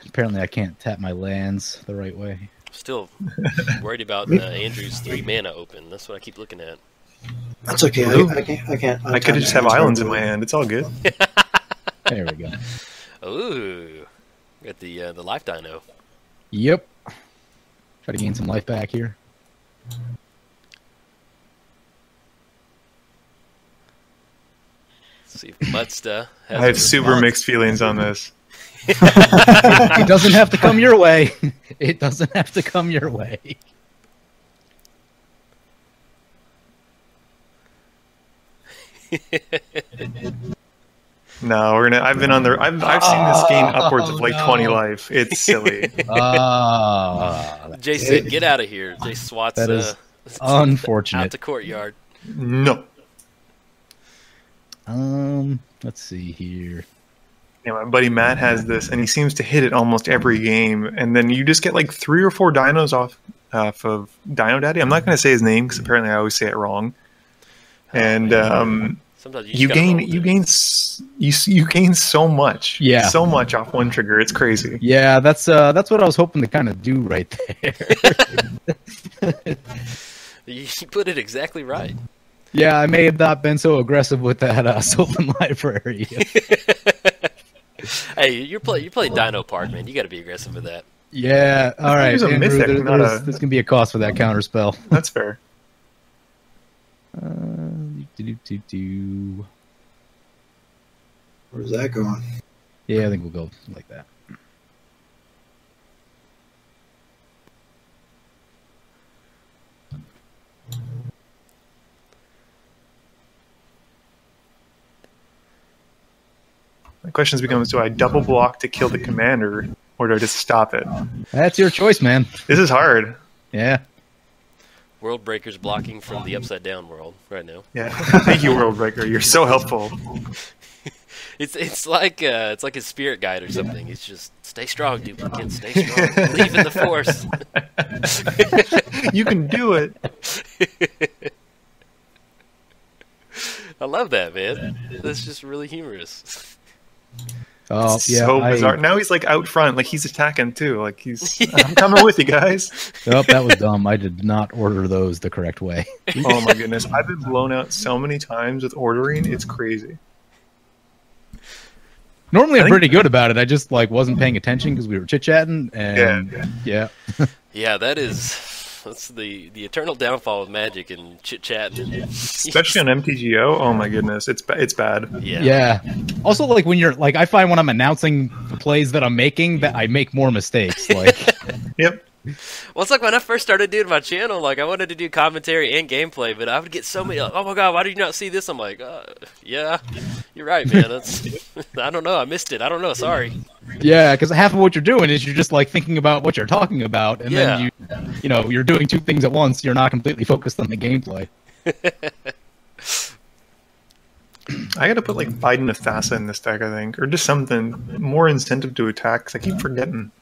Apparently I can't tap my lands the right way. Still worried about Andrew's 3 mana open. That's what I keep looking at. That's okay. I can't. I could just have islands in my hand. It's all good. There we go. Ooh, got the life dino. Yep. Try to gain some life back here. Let's see if Muddstah has I have super mixed feelings on this. It doesn't have to come your way. It doesn't have to come your way. No, we're gonna. I've been on the. I've seen this gain upwards of like 20 life. It's silly. Jay said, "Get out of here." Jay swats. That is unfortunate. Out the courtyard. No. Let's see here. Yeah, my buddy Matt has this, and he seems to hit it almost every game. And then you just get like 3 or 4 dinos off of Dino Daddy. I'm not going to say his name because apparently I always say it wrong. And sometimes you gain so much, so much off one trigger. It's crazy. Yeah, that's what I was hoping to kind of do right there. You put it exactly right. Yeah, I may have not been so aggressive with that Sylvan Library. Hey, you're playing Dino Park, man. You got to be aggressive with that. Yeah, all right. There's a Andrew, mythic, there's going to be a cost for that counter spell. That's fair. Where's that going? Yeah, I think we'll go like that. The question becomes: do I double block to kill the commander, or do I just stop it? That's your choice, man. This is hard. Yeah. World Breaker's blocking from the upside down world right now. Yeah. Thank you, World Breaker. You're so helpful. It's like his spirit guide or something. It's just stay strong, duplicate. Stay strong. Believe in the force. You can do it. I love that, man. That's just really humorous. Oh, yeah. So bizarre. Now he's like out front, like he's attacking too. Like I'm coming with you guys. Oh, that was dumb. I did not order those the correct way. Oh my goodness. I've been blown out so many times with ordering. It's crazy. Normally I'm pretty good about it. I just wasn't paying attention because we were chit-chatting. And yeah. Yeah, that is That's the eternal downfall of Magic and chit chat. Especially on MTGO. Oh my goodness, it's bad. Yeah. Yeah. Also, like when you're like, I find when I'm announcing the plays that I'm making that I make more mistakes. Like, Yep. Well, it's like when I first started doing my channel, like I wanted to do commentary and gameplay, but I would get so many, like, oh my god, why did you not see this? I'm like, yeah, you're right, man. That's, I don't know, I missed it. I don't know, sorry. yeah, because half of what you're doing is you're just like thinking about what you're talking about, and Yeah. then you know, you're doing two things at once. You're not completely focused on the gameplay. I gotta put like Biden of Thassa in this deck, I think, or just something more incentive to attack. 'Cause I keep forgetting.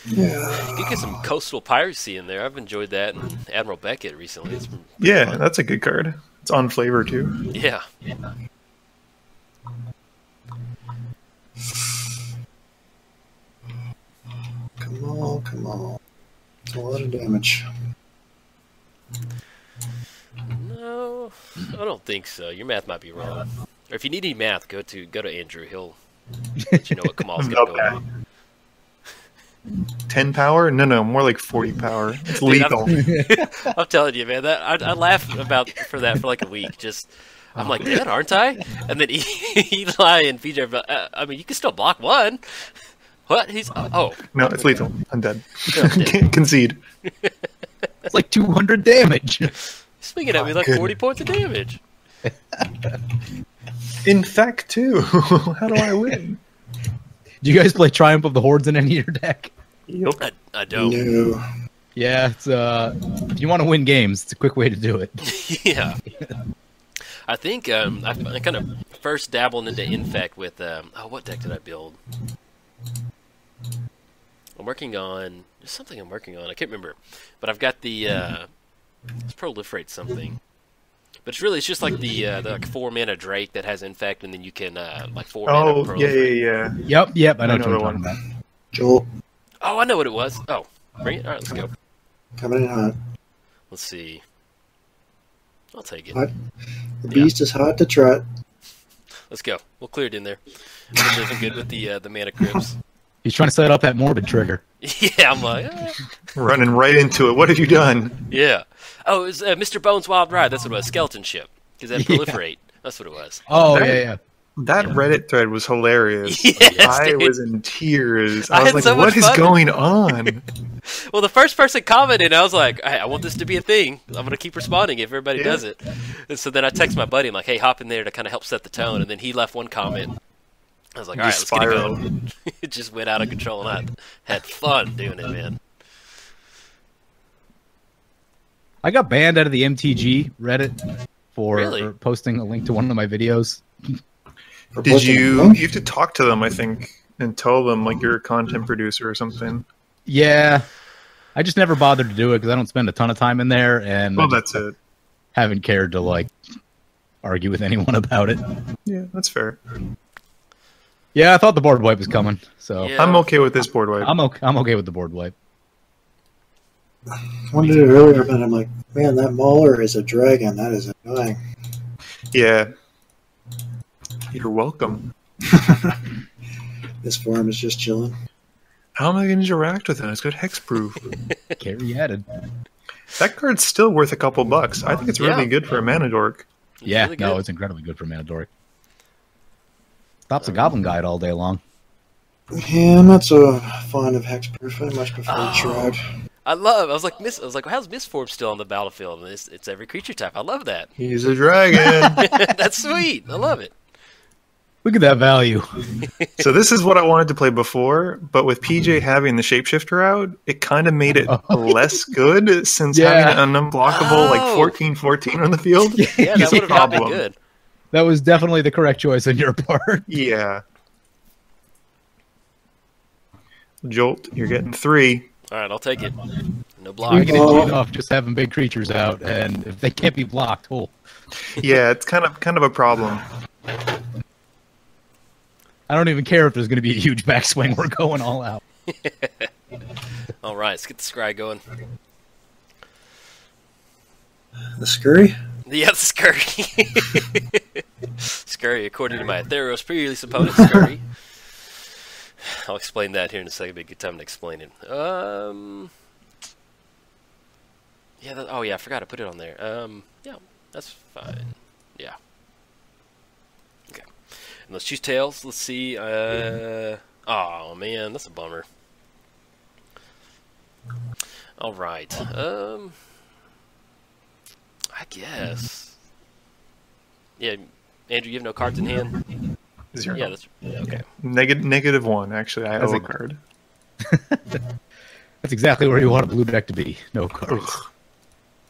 Yeah. You could get some coastal piracy in there. I've enjoyed that, and Admiral Beckett recently. It's been, Yeah, that's a good card. It's on flavor too. yeah. Come on. It's a lot of damage. No, I don't think so. Your math might be wrong. Or if you need any math, go to Andrew. He'll let you know what Kamahl's got Okay. going on. 10 power? No, more like 40 power. It's Dude, lethal. I'm telling you, man. That I laugh for that for like a week. Just I'm like, dead, aren't I? And then Eli and PJ, I mean, you can still block one. What? He's oh. No, it's lethal. I'm dead. I'm dead. Can't concede. It's like 200 damage. He's swinging at me like Goodness. 40 points of damage. In fact, too. How do I win? Do you guys play Triumph of the Hordes in any of your deck? Yep. I don't. No. Yeah, it's if you want to win games, it's a quick way to do it. Yeah. I think I kind of first dabbled into Infect with what deck did I build? I'm working on there's something I'm working on. I can't remember, but I've got the let's proliferate something. But it's just like the like 4-mana Drake that has Infect, and then you can like 4 mana Oh, proliferate. yeah. Yep, I know I what know you're the talking one. about. Jolt, Oh, I know what it was. Oh, bring it. All right, let's go. coming in hot. Let's see. I'll take it. Hot. The beast is hot to trot. Let's go. We'll clear it in there. I'm living good with the mana crypts. He's trying to set up that morbid trigger. Yeah, I'm like, Running right into it. What have you done? yeah. Oh, it was Mr. Bones' Wild Ride. That's what it was. Skeleton Ship. Because that Yeah. proliferate. That's what it was. Oh, That- yeah. That Reddit thread was hilarious. Yes, I dude. was in tears. I I was had like, so much what is fun. going on? Well, the first person commented, I was like, hey, I want this to be a thing. I'm going to keep responding if everybody Yeah. does it. And so then I text my buddy, I'm like, hey, hop in there to kind of help set the tone. And then he left one comment. I was like, all right, let's get it going. It just went out of control, and I had fun doing it, man. I got banned out of the MTG Reddit for Really? posting a link to one of my videos. For Did posting you? a link? You have to talk to them, I think, and tell them like you're a content producer or something. Yeah, I just never bothered to do it because I don't spend a ton of time in there, and Well, I just that's it. haven't cared to like argue with anyone about it. Yeah, that's fair. Yeah, I thought the board wipe was coming, so Yeah. I'm okay with this board wipe. I'm okay with the board wipe. I wanted it earlier, but I'm like, man, that Mauler is a dragon. That is annoying. Yeah. You're welcome. This form is just chilling. How am I going to interact with it? It's got hexproof. Carry added. That card's still worth a couple bucks. I think it's really Yeah. good for a mana dork. Yeah, really no, good. it's incredibly good for Manadoric. Stops a Goblin Guide all day long. Yeah, I'm not so fond of hexproof. I much prefer Oh. Shroud. I was like, how's Mistform still on the battlefield? And it's every creature type. I love that. He's a dragon. That's sweet. I love it. Look at that value. So this is what I wanted to play before, but with PJ having the shapeshifter out, it kind of made it less good since Yeah. having an unblockable like Oh. 14/14 on the field. Yeah, is that a would have not been problem. good. That was definitely the correct choice on your part. Yeah. Jolt, you're getting 3. All right, I'll take it. No You block. can enjoy enough just having big creatures out, and if they can't be blocked, oh. Yeah, it's kind of a problem. I don't even care if there's going to be a huge backswing. We're going all out. All right, let's get the scry going. The Scurry? Yeah, the scurry. Scurry, according to my Theros pre-release opponent, scurry. I'll explain that here in a second. It'll be a good time to explain it. Yeah. Oh yeah, I forgot to put it on there. Yeah, that's fine. Yeah. Okay. And let's choose tails. Let's see. Oh man, that's a bummer. All right. I guess. Yeah, Andrew, you have no cards in hand. 0. Yeah, that's okay. -1. Actually, I owe a card. That's exactly where you want a blue deck to be. No cards. Ugh.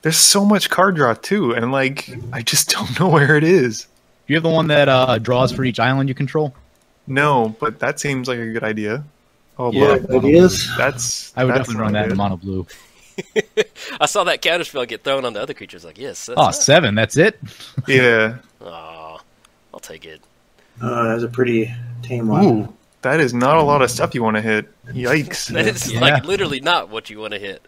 There's so much card draw too, and like I just don't know where it is. Do you have the one that draws for each island you control? No, but that seems like a good idea. Oh, Yeah. look, Ideas? I would that's definitely run not that in good. mono blue. I saw that counterspell get thrown on the other creatures. Like, yes. That's Oh, 7. That's it. Yeah. Aw, I'll take it. That's a pretty tame one. Ooh, that is not a lot of stuff you want to hit. Yikes. That is Yeah. like literally not what you want to hit.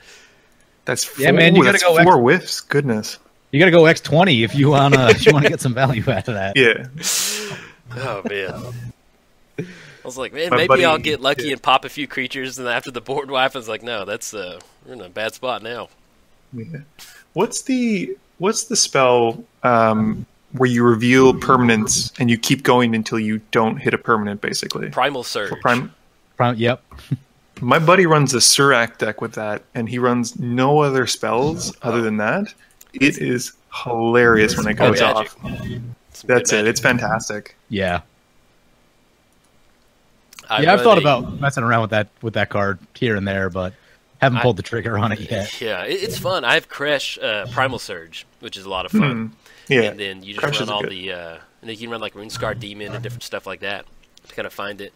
That's Yeah, man, you gotta that's go 4 whiffs. Goodness. You got to go X20 if you wanna get some value out of that. Yeah. Oh man. I was like, man, My maybe buddy- I'll get lucky yeah. and pop a few creatures, and after the board wipe, I was like, no, that's we're in a bad spot now. Yeah. What's the spell where you reveal permanents and you keep going until you don't hit a permanent, basically? Primal Surge. Yep. My buddy runs a Surak deck with that, and he runs no other spells other than that. It is hilarious when it goes Good off. magic. Some That's good it. magic. It's fantastic. Yeah. I I've thought run a- about messing around with that card here and there, but haven't pulled the trigger on it yet. Yeah, it's fun. I have Kresh Primal Surge, which is a lot of fun. Yeah. And then you just Kresh run is all good. the, and then you can run like Runescar Demon and different stuff like that to kind of find it.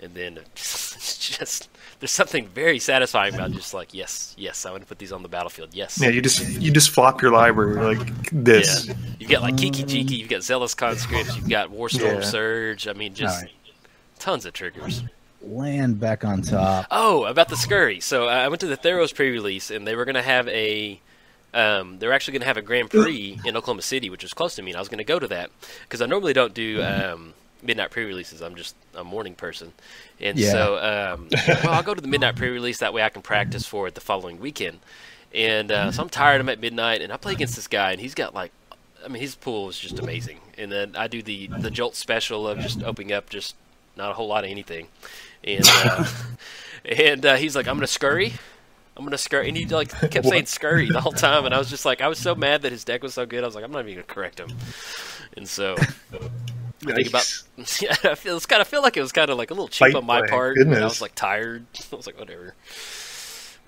And then it's just there's something very satisfying about just like yes, I want to put these on the battlefield. Yes. Yeah, you just flop your library like this. Yeah. You've got like Kiki Jiki, you've got Zealous Conscripts, you've got Warstorm Yeah. Surge. I mean, just Alright. tons of triggers. Land back on top. Oh, about the Scurry. So I went to the Theros pre-release, and they were going to have they were actually going to have a Grand Prix in Oklahoma City, which was close to me, and I was going to go to that because I normally don't do midnight pre-releases. I'm just a morning person, and Yeah. so well, I'll go to the midnight pre-release. That way, I can practice for it the following weekend. And so I'm tired. I'm at midnight, and I play against this guy, and he's got like, I mean, his pool is just amazing. And then I do the Jolt special of just opening up just not a whole lot of anything. And he's like, I'm gonna scurry, and he like kept saying scurry the whole time, and I was just like, I was so mad that his deck was so good. I was like, I'm not even gonna correct him. And so I think about, yeah, I feel like it was kind of like a little cheap Fight on my play, part. And I goodness. was like tired. I was like, whatever.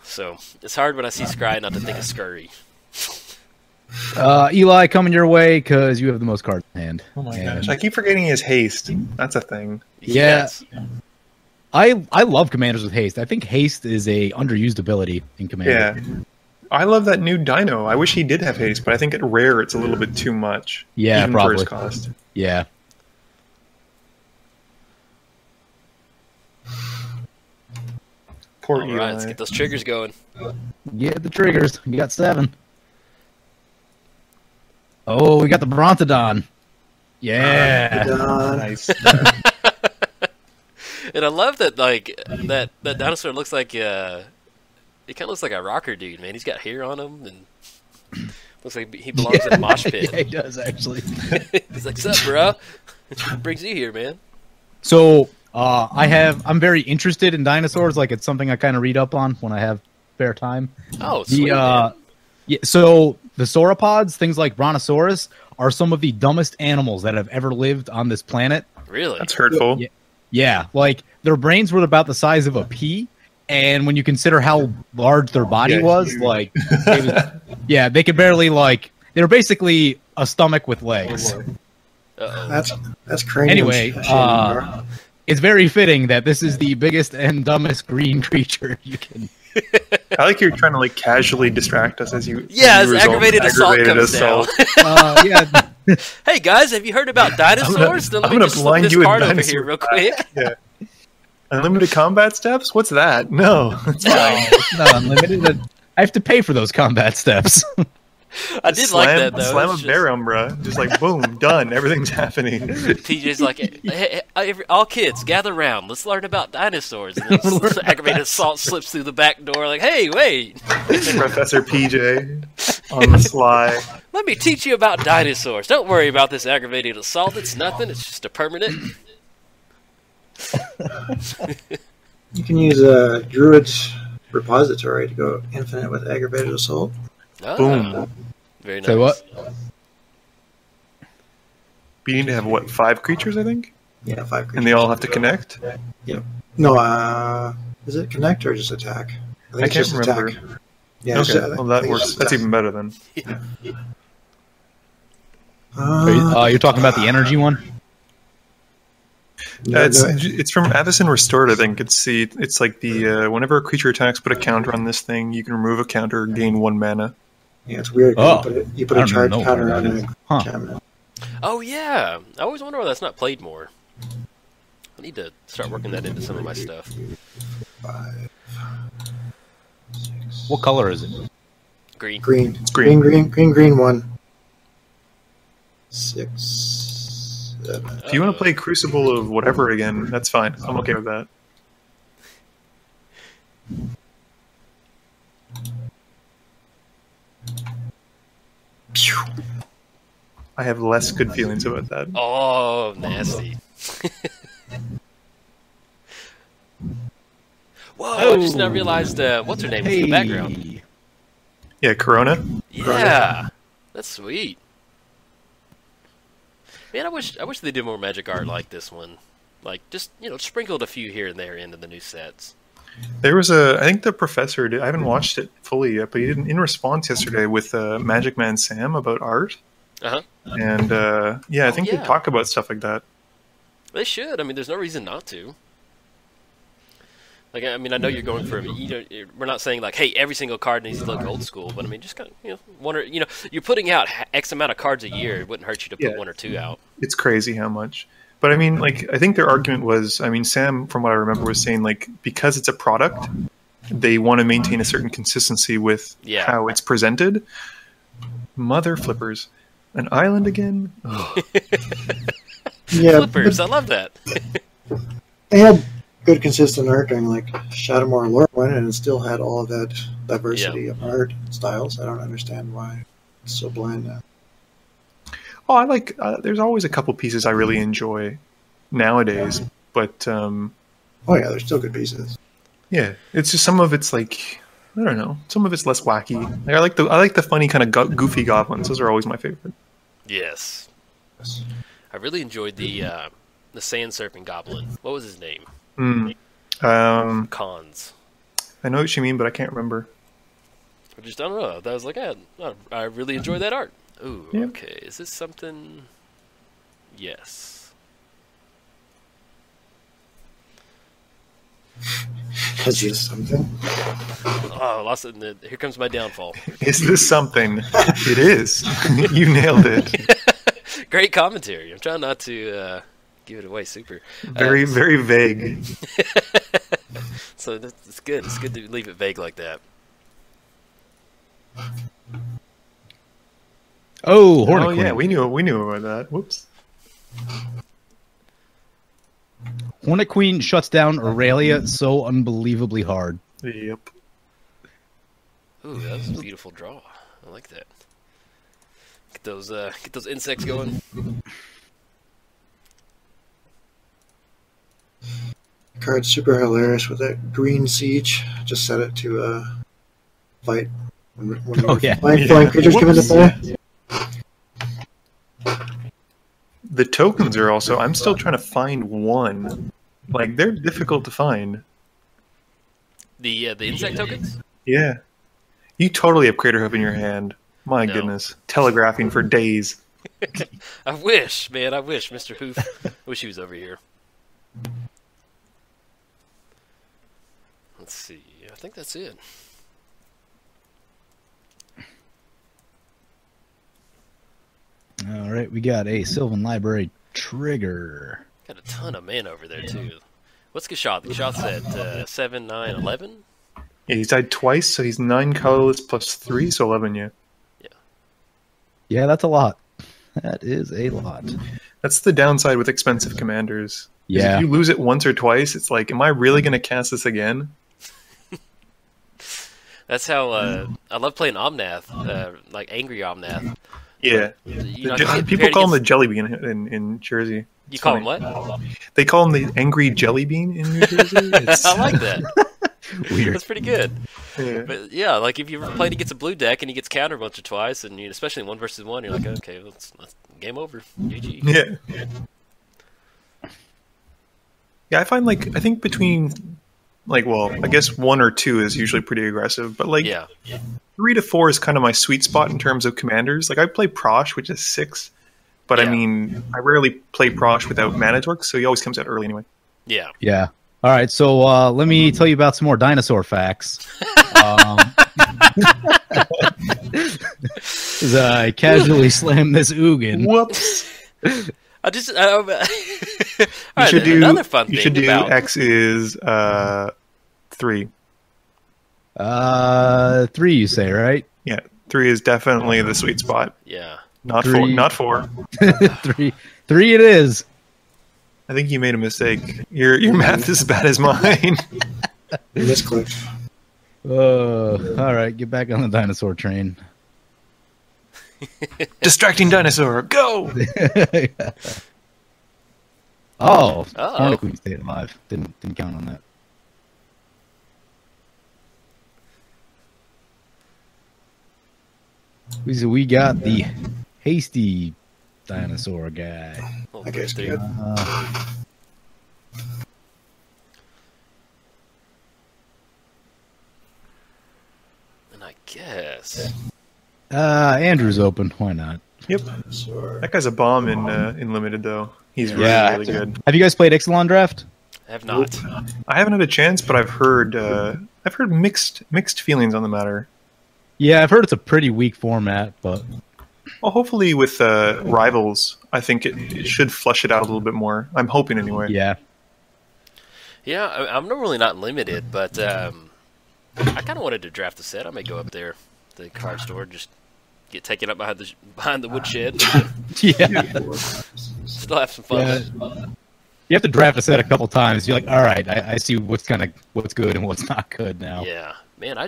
So it's hard when I see scry not to think of scurry. Eli, coming your way because you have the most cards in hand. Oh my And- gosh, I keep forgetting his haste. That's a thing. Yeah. Yes. I love commanders with haste. I think haste is a underused ability in commander. Yeah. I love that new dino. I wish he did have haste, but I think at rare it's a little bit too much. Yeah, even probably. for his cost. Yeah. Poor All Eli. right, let's get those triggers going. Get the triggers. You got 7. Oh, we got the Brontodon. Yeah. Nice. And I love that, like that dinosaur looks like he kind of looks like a rocker dude, man. He's got hair on him and looks like he belongs in a mosh pit. Yeah, he does actually. He's like, "Sup, bro? What brings you here, man?" So I'm very interested in dinosaurs. Like it's something I kind of read up on when I have spare time. Oh, sweet. Yeah, so the sauropods, things like Brontosaurus, are some of the dumbest animals that have ever lived on this planet. Really? That's hurtful. Yeah, like their brains were about the size of a pea, and when you consider how large their body Yeah, was, huge. like, they could barely they were basically a stomach with legs. Uh-oh. That's cranium. Anyway, shaming, bro. it's very fitting that this is the biggest and dumbest green creature you can. I like you're trying to like casually distract us as you. Yeah, as as you aggravated assault comes down. Yeah, Hey guys, have you heard about dinosaurs? Then let I'm me gonna just slip blind this you with card over dinosaur here real quick. Yeah. Unlimited combat steps? What's that? No, it's fine. no, unlimited. I have to pay for those combat steps. I did like that though. Slam a bear umbra, just like boom, done. Everything's happening. PJ's like, hey, all kids, gather round. Let's learn about dinosaurs. And then aggravated assault slips through the back door, like, hey, wait. Professor PJ on the sly. Let me teach you about dinosaurs. Don't worry about this aggravated assault. It's nothing. It's just a permanent. You can use a druid's repository to go infinite with aggravated assault. Ah, Boom. Very nice. Say what? We need to have, what, 5 creatures, I think? Yeah, 5 creatures. And they all have to connect? Yep. No, is it connect or just attack? I think I it's can't just remember. attack. Yeah, Okay, well that works. That's even better then. You're talking about the energy one? It's from Avacyn Restored, I think. It's like the whenever a creature attacks, put a counter on this thing. You can remove a counter, gain 1 mana. Yeah, it's weird. You put a charge counter on it. Huh. Oh, yeah. I always wonder why that's not played more. I need to start working that into some of my stuff. 5, 6. What color is it? Green. Green. It's green. Green 1. 6, 7. If you want to play Crucible of whatever again, that's fine. I'm okay with that. I have less good feelings about that. Oh, nasty. Whoa, I just now realized, what's her name is in the background. Yeah, Corona. Yeah, that's sweet. Man, I wish they did more Magic art like this one. Like, just, sprinkled a few here and there into the new sets. There was I think the professor I haven't watched it fully yet, but he did in response yesterday with Magic Man Sam about art. Uh-huh. And, I think they talk about stuff like that. They should. I mean, there's no reason not to. Like, I mean, I know you're going for, we're not saying like, hey, every single card needs to look old school, but I mean, just kind of, wonder, you're putting out X amount of cards a year. It wouldn't hurt you to put 1 or 2 out. It's crazy how much. But I mean, like, I think their argument was, I mean, Sam, from what I remember, was saying, like, because it's a product, they want to maintain a certain consistency with how it's presented. Mother flippers. An island again? Yeah, flippers, I love that. They had good, consistent art during, like, Shadowmoor Lorwyn, and it still had all of that diversity of art styles. I don't understand why it's so bland now. Oh, I like. There's always a couple pieces I really enjoy nowadays, but oh yeah, there's still good pieces. Yeah, it's just some of it's like, I don't know. Some of it's less wacky. Like, I like the funny kind of goofy goblins. Those are always my favorite. Yes, I really enjoyed the sand serpent goblin. What was his name? Cons. I know what you mean, but I can't remember. I just don't know. I was like, I really enjoyed that art. Ooh, yeah. Okay. Is this something? Yes. Is this something? Oh, lost it. Here comes my downfall. Is this something? It is. You nailed it. Great commentary. I'm trying not to give it away super. Very vague. So it's good. It's good to leave it vague like that. Oh, Hornet Queen. Yeah, we knew about that. Whoops. Hornet Queen shuts down Aurelia so unbelievably hard. Yep. Ooh, that was a beautiful draw. I like that. Get those insects going. Card's super hilarious with that green siege. Just set it to fight when flying creatures come into play. The tokens are also. I'm still trying to find one. Like, they're difficult to find. The insect tokens? Yeah. You totally have Crater Hoof in your hand. My goodness. Telegraphing for days. I wish, man. I wish, Mr. Hoof. I wish he was over here. Let's see. I think that's it. All right, we got a Sylvan Library trigger. Got a ton of mana over there, too. What's Gishath? Gishath's at 7, 9, 11? Yeah, he's died twice, so he's 9 colorless plus 3, so 11, yeah. Yeah. Yeah, that's a lot. That is a lot. That's the downside with expensive commanders. Is Yeah. if you lose it once or twice, it's like, am I really going to cast this again? That's how I love playing Omnath, like angry Omnath. Yeah. You know, People call him the jelly bean in Jersey. You call him what? They call him the angry jelly bean in New Jersey. I like that. Weird. That's pretty good. Yeah. But yeah, like if you ever played against a blue deck and he gets countered once or twice, and you know, especially in 1 versus 1, you're like, okay, let's game over. GG. Yeah. Yeah, I find I think between I guess 1 or 2 is usually pretty aggressive, but yeah. 3 to 4 is kind of my sweet spot in terms of commanders. Like I play Prosh, which is 6, but Yeah. I mean, I rarely play Prosh without mana dork, so he always comes out early anyway. Yeah. Yeah. All right, so let me tell you about some more dinosaur facts. As I casually slam this Ugin. Whoops. I just You should do another fun you thing should do about X is 3. 3, you say, right? Yeah, 3 is definitely the sweet spot. yeah. Not 4. 3. Not 4. 3 it is. I think you made a mistake. Your math is as bad as mine. You misclicked. All right, get back on the dinosaur train. Distracting dinosaur, go! Oh, Uh-oh. Harlequin stayed alive. Didn't count on that. We got the hasty dinosaur guy. I guess Three. good. And I guess Andrew's open. Why not? Yep, Sure. that guy's a bomb in limited though. He's Yeah. really good. Have you guys played Ixalan Draft? I have not. I haven't had a chance, but I've heard mixed feelings on the matter. Yeah, I've heard it's a pretty weak format, but Well, hopefully with Rivals, I think it should flush it out a little bit more. I'm hoping anyway. yeah. Yeah, I'm normally not limited, but I kind of wanted to draft the set. I may go up there, the card store, just get taken up behind the woodshed. Yeah. Still have some fun. Yeah. You have to draft a set a couple times. You're like, all right, I see what's good and what's not good now. Yeah, man, I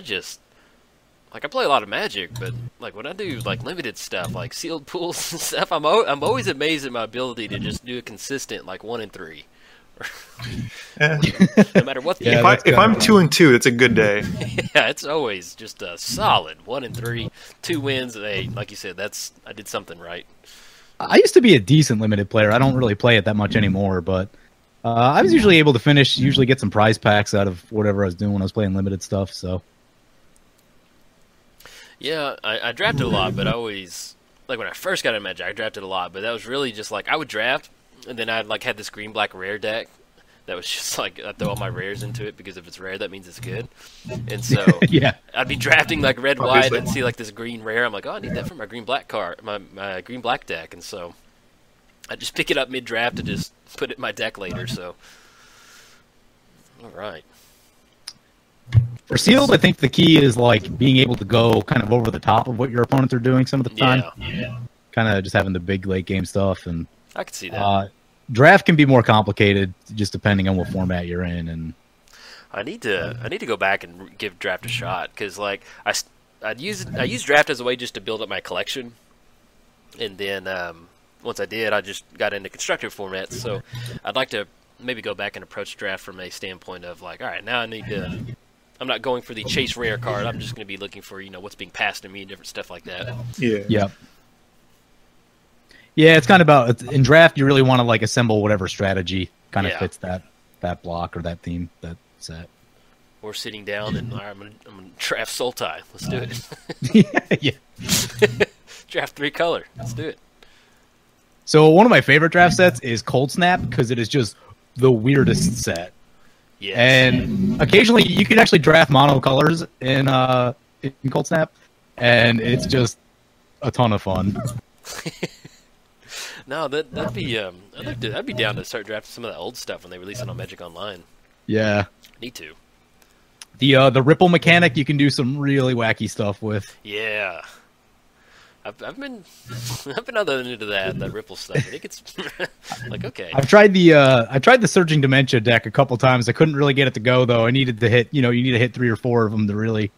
play a lot of Magic, but like when I do like limited stuff, like sealed pools and stuff, I'm always amazed at my ability to just do a consistent like 1 and 3. Eh. No matter what. Yeah, if I'm 2 and 2, it's a good day. Yeah, it's always just a solid 1 and 3, 2 wins. Hey, like you said, I did something right. I used to be a decent limited player. I don't really play it that much anymore, but I was usually able to usually get some prize packs out of whatever I was doing when I was playing limited stuff. So Yeah, I drafted a lot, but I always, like when I first got into Magic, I drafted a lot, but that was really just like I would draft, and then I'd like had this green-black rare deck that was just like I throw all my rares into it because if it's rare, that means it's good. And so yeah, I'd be drafting like red white Obviously. and see like this green rare. I'm like, oh, I need that for my green-black card, my green-black deck, and so I just pick it up mid-draft and just put it in my deck later. So, all right. for sealed, I think the key is like being able to go kind of over the top of what your opponents are doing some of the time. Yeah, Kind of just having the big late game stuff, and I could see that. draft can be more complicated just depending on what format you're in. And I need to go back and give draft a shot because like I use draft as a way just to build up my collection, and then once I did, I just got into constructive formats. So I'd like to maybe go back and approach draft from a standpoint of like, all right, now I need to. I'm not going for the chase rare card. I'm just going to be looking for what's being passed to me and different stuff like that. Yeah. yeah, it's kind of about in draft. You really want to like assemble whatever strategy kind of Yeah. fits that block or that theme, that set. Or sitting down and all right, I'm gonna draft Sultai. Let's do it. Yeah. Draft 3 color. Let's do it. So one of my favorite draft sets is Cold Snap because it is just the weirdest set. Yes. And occasionally you can actually draft mono colors in Cold Snap, and it's just a ton of fun. No, that'd be I'd be down to start drafting some of that old stuff when they release it on Magic Online. Yeah. Need to. The ripple mechanic you can do some really wacky stuff with. Yeah. I've been on the end of that ripple stuff. I think it's like okay. I tried the Surging Dementia deck a couple times. I couldn't really get it to go though. I needed to hit, you need to hit 3 or 4 of them to really.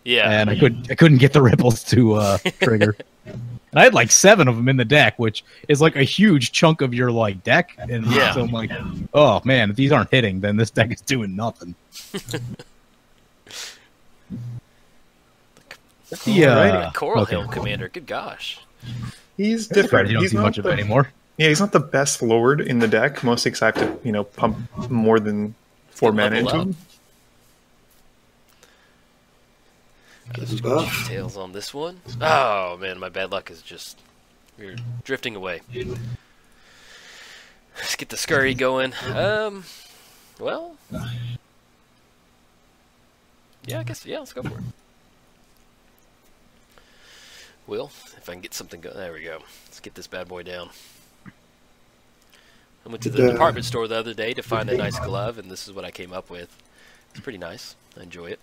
Yeah. And I couldn't get the ripples to trigger. And I had like 7 of them in the deck, which is like a huge chunk of your like deck. And so I'm like, oh man, if these aren't hitting, then this deck is doing nothing. Coral Helm Commander, good gosh. He's different. You don't see much of it anymore. Yeah, he's not the best lord in the deck, mostly because I have to, pump more than 4 mana into him. Details on this one. Oh man, my bad luck is just we're drifting away. Let's get the scurry going. Well, yeah, I guess let's go for it. Will, if I can get something going. There we go. Let's get this bad boy down. I went to the department store the other day to find a nice glove, and this is what I came up with. It's pretty nice. I enjoy it.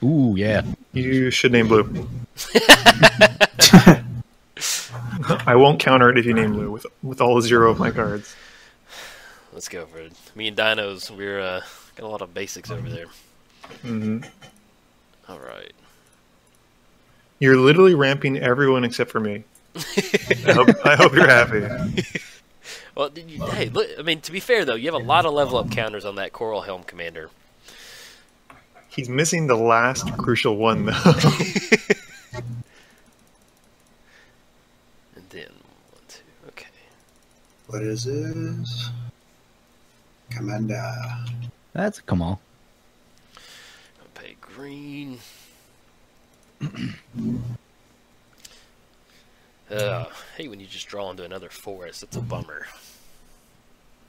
Ooh, yeah. You should name blue. I won't counter it if you name blue with all 0 of my cards. Let's go for it. Me and Dinos, we're got a lot of basics over there. Mm-hmm. All right. You're literally ramping everyone except for me. I hope you're happy. Well, hey, look. I mean, to be fair though, you have a lot of level up counters on that Coral Helm Commander. He's missing the last crucial one though. And then 1, 2. Okay. What is this? Commander. That's a Kamahl. I'll pay green. Hey, when you just draw into another forest, that's a bummer.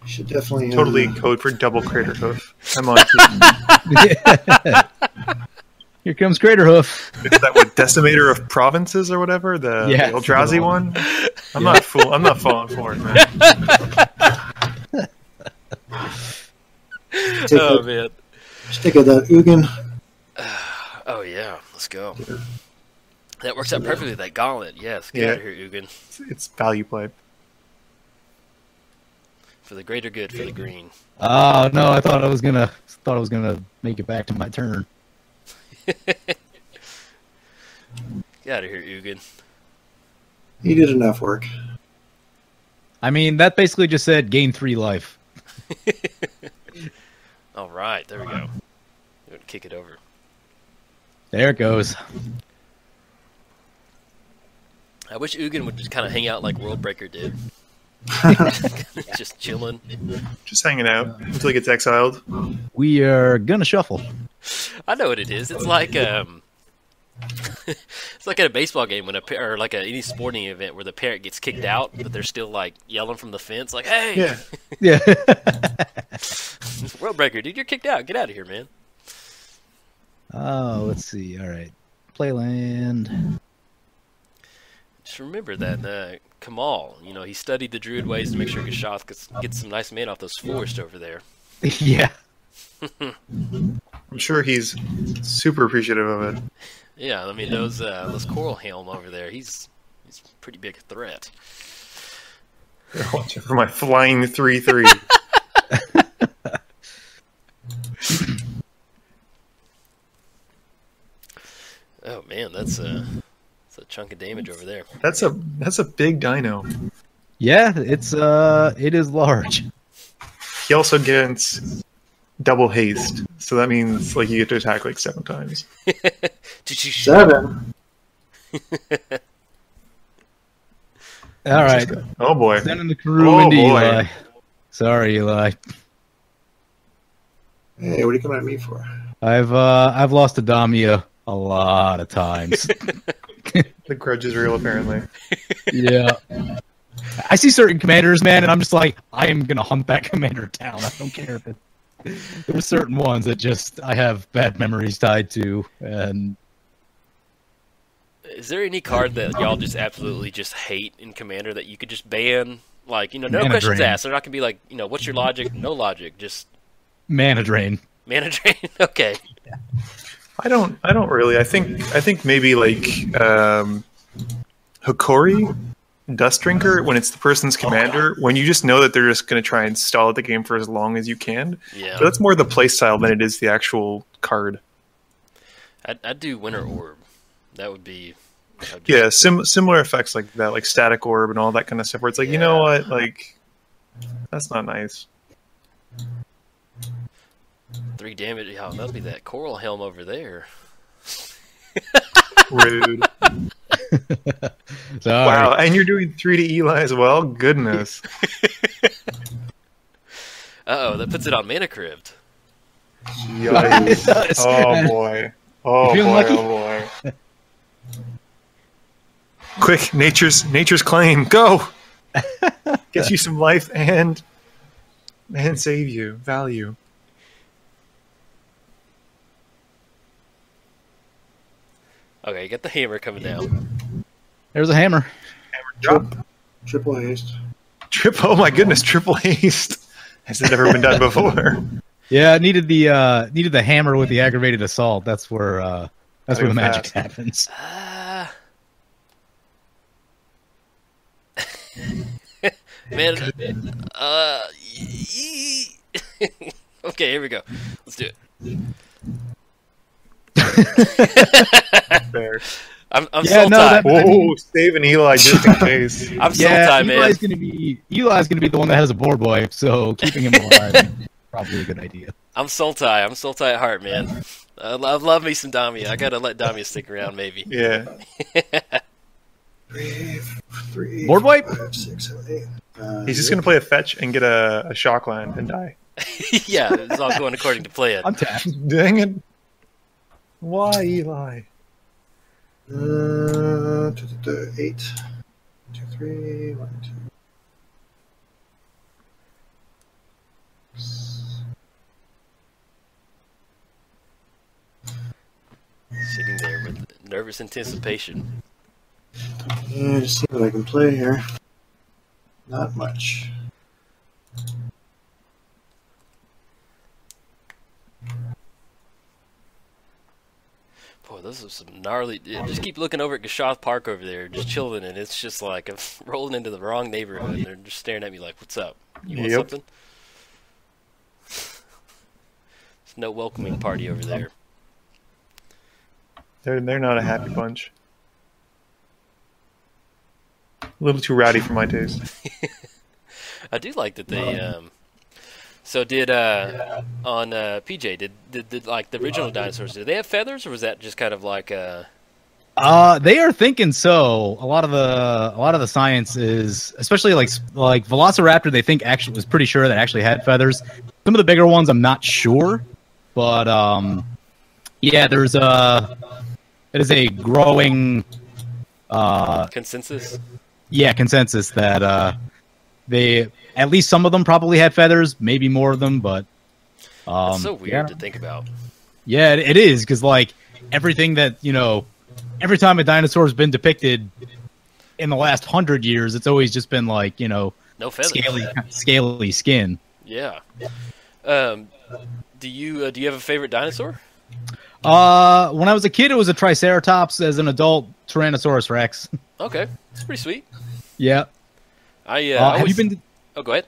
You should definitely totally code for double Crater Hoof. I'm on Here comes Crater Hoof. Is that what Decimator of Provinces or whatever? The Eldrazi one? I'm not falling for it, man. Man. Stick of that Ugin. Oh yeah, let's go. That works out perfectly with that gauntlet. Yes, get out of here, Ugin. It's value play. For the greater good, for the green. Oh no, I thought I was gonna make it back to my turn. Get out of here, Ugin. He did enough work. I mean, that basically just said gain 3 life. All right, there we go. I'm gonna kick it over. There it goes. I wish Ugin would just kind of hang out like Worldbreaker did. Just chilling. Just hanging out until he gets exiled. We are gonna shuffle. I know what it is. It's like it's like at a baseball game when or like any sporting event where the parent gets kicked out, but they're still like yelling from the fence, like, "Hey, yeah, Worldbreaker, dude, you're kicked out. Get out of here, man." Oh, let's see. All right, play land. Just remember that Kamahl, he studied the druid ways to make sure Gishath gets some nice mana off those forests over there. Yeah. I'm sure he's super appreciative of it. Yeah, I mean those Coral Helm over there, he's a pretty big threat. Watch it for my flying 3/3. Oh man, that's a chunk of damage over there. That's a big dino. Yeah, it is large. He also gets double haste, so that means like you get to attack like 7 times. 7. All right. Oh boy. Sending the crew into Eli. Sorry, Eli. Hey, what are you coming at me for? I've lost to Damia a lot of times. The grudge is real, apparently. Yeah. I see certain commanders, man, and I'm just like, I am gonna hunt that commander down. I don't care if there's certain ones that just I have bad memories tied to. And is there any card that y'all just absolutely just hate in Commander that you could just ban? Like, no Mana questions drain. asked. They're not gonna be like, what's your logic? No logic. Just Mana Drain. Mana Drain. Okay. I don't really. I think maybe like Hikori, Dust Drinker, when it's the person's commander, when you just know that they're just going to try and stall at the game for as long as you can. Yeah. So that's more the play style than it is the actual card. I'd do Winter Orb. That would be... Yeah, similar effects like that, like Static Orb and all that kind of stuff, where it's like, you know what, like, that's not nice. 3 damage. Oh, that'll be that Coral Helm over there. Rude. Wow, and you're doing 3 to Eli as well? Goodness. Uh-oh, that puts it on Mana Crypt. Yikes. Oh, boy. Oh, boy, oh, boy. Quick, nature's claim. Go! Get you some life and save you. Value. Okay, you got the hammer coming down. There's a hammer. Triple haste. Oh my goodness, triple haste. Has it ever been done before? Yeah, it needed the hammer with the aggravated assault. That's where the magic happens. Man, okay, here we go. Let's do it. Fair. I'm soul-tied. Whoa, saving Eli just in case. I'm soul-tied, man. Eli's gonna be the one that has a board boy, so keeping him alive is probably a good idea. I'm soul-tied. I'm soul-tied at heart, man. I love me some Damia. I gotta let Damia stick around, maybe. Yeah. 3, Board wipe? 5, 6, 7, 8. He's just gonna play a fetch and get a shock land and die. Yeah, it's all going according to plan. I'm tapped. Dang it. Why, Eli? 8. 2, 3, 1, 2. Sitting there with nervous anticipation. Yeah, just see what I can play here. Not much. Boy, those are some gnarly... Just keep looking over at Gishath Park over there, just chilling, and it's just like I'm rolling into the wrong neighborhood, and they're just staring at me like, what's up? You want something? There's no welcoming party over there. They're not a happy bunch. A little too rowdy for my taste. I do like that they... So did on PJ did like the original dinosaurs, did they have feathers, or was that just kind of like they are thinking so. A lot of the science is, especially like Velociraptor, they think actually was pretty sure that actually had feathers. Some of the bigger ones I'm not sure, but yeah, it is a growing consensus. Yeah, consensus that they, at least some of them probably had feathers, maybe more of them, but it's so weird to think about. Yeah, it is, because like everything that, you know, every time a dinosaur has been depicted in the last 100 years, it's always just been like, you know, no feathers, scaly skin. Yeah. Do you have a favorite dinosaur? When I was a kid, it was a Triceratops. As an adult, Tyrannosaurus Rex. Okay, it's pretty sweet. Yeah. Have you been to... Oh, go ahead.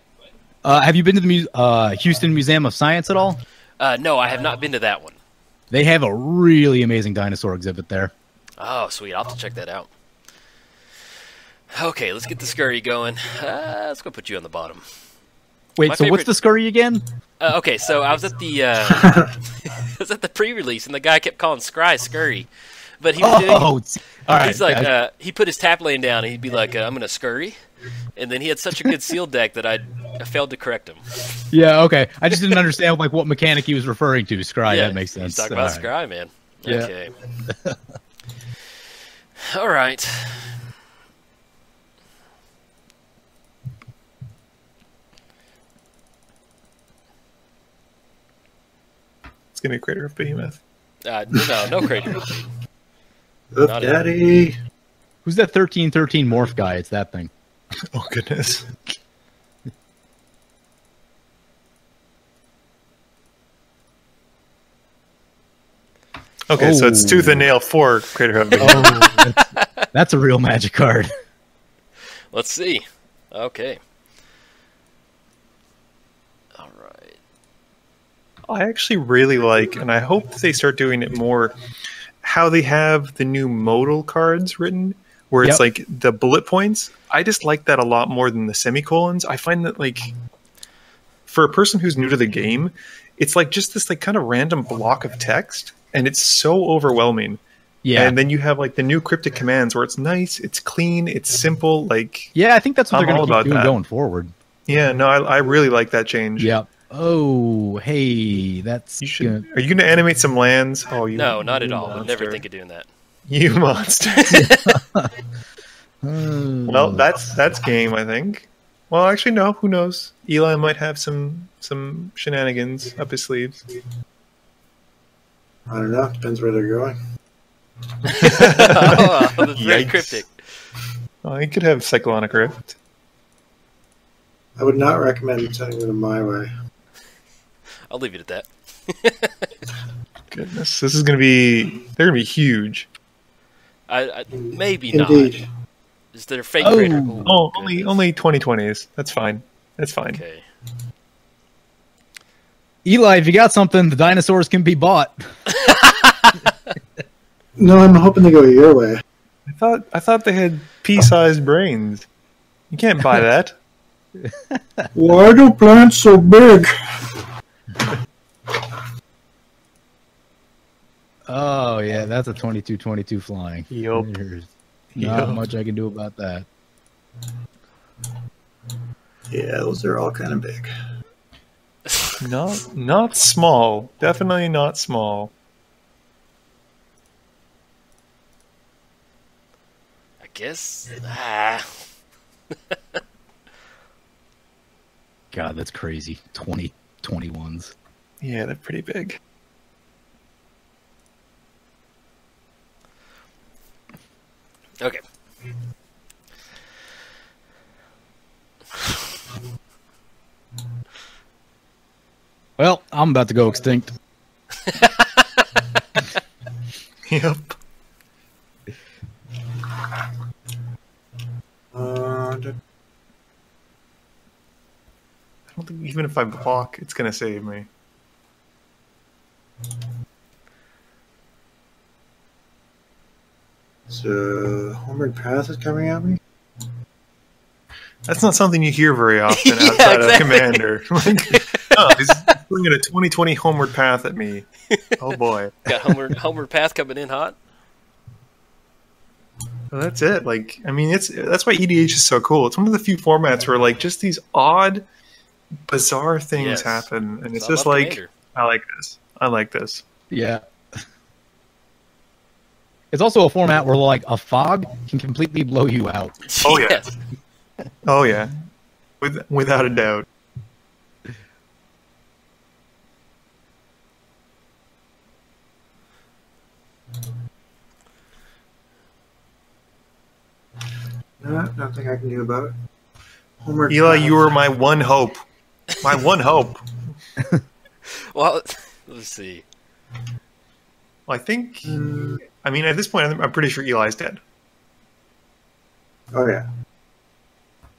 Have you been to the Houston Museum of Science at all? No, I have not been to that one. They have a really amazing dinosaur exhibit there. Oh, sweet. I'll have to check that out. Okay, let's get the scurry going. Let's go put you on the bottom. Wait, so what's the scurry again? Okay, so I was at the I was at the pre-release, and the guy kept calling Scry Scurry. But he was doing... all right. He's like, he put his tap lane down, and he'd be like, I'm going to scurry. And then he had such a good seal deck that I failed to correct him. Yeah, okay. I just didn't understand like what mechanic he was referring to. Scry, that makes sense. He's talking about Scry, man. Yeah. Okay. All right. It's going to be Crater of Behemoth. No Crater. Oof, Daddy. Who's that 1313 morph guy? It's that thing. Oh, goodness. Okay, so it's Tooth and Nail for Crater Hub. That's a real Magic card. Let's see. Okay. All right. I actually really like, and I hope that they start doing it more, how they have the new modal cards written, where it's like the bullet points. I just like that a lot more than the semicolons. I find that, like, for a person who's new to the game, it's like just this like kind of random block of text, and it's so overwhelming. Yeah, and then you have like the new cryptic commands where it's nice, it's clean, it's simple. Like, yeah, I think that's what they're going to keep doing going forward. Yeah, no, I really like that change. Yeah. Oh, hey, that's. You should. Are you going to animate some lands? Oh, you. No, not at all. I'd never think of doing that. You monster. Well, that's game, I think. Well, actually, no. Who knows? Eli might have some shenanigans up his sleeves. I don't know. Depends where they're going. That's very cryptic. Oh, he could have Cyclonic Rift. I would not recommend sending them my way. I'll leave it at that. Goodness, this is going to be... They're going to be huge. Maybe Indeed. not. Is there fake crater? Oh, only 2020s. That's fine. That's fine. Okay. Eli, if you got something, the dinosaurs can be bought. No, I'm hoping to go your way. I thought they had pea-sized brains. You can't buy that. Why do plants so big? Oh yeah, that's a 22-22 flying. Yup. There's not much I can do about that. Yeah, those are all kind of big. Not small. Definitely not small. I guess. God, that's crazy. 21s. Yeah, they're pretty big. Okay. Well, I'm about to go extinct. Yep. I don't think even if I block, it's going to save me. So, Homeward Path is coming at me? That's not something you hear very often outside of Commander. Like, oh, he's bringing a 2020 Homeward Path at me. Oh boy. Got Homeward Path coming in hot? Well, that's it. Like, I mean, that's why EDH is so cool. It's one of the few formats where like just these odd, bizarre things happen, and it's just like, Commander. I like this. I like this. Yeah. It's also a format where like a fog can completely blow you out. Oh yeah. Oh yeah. Without a doubt. No, nothing I can do about it. Homeward Eli, Path. you were my one hope. My one hope. Well, let's see. Well, I think... I mean, at this point, I'm pretty sure Eli's dead. Oh, yeah.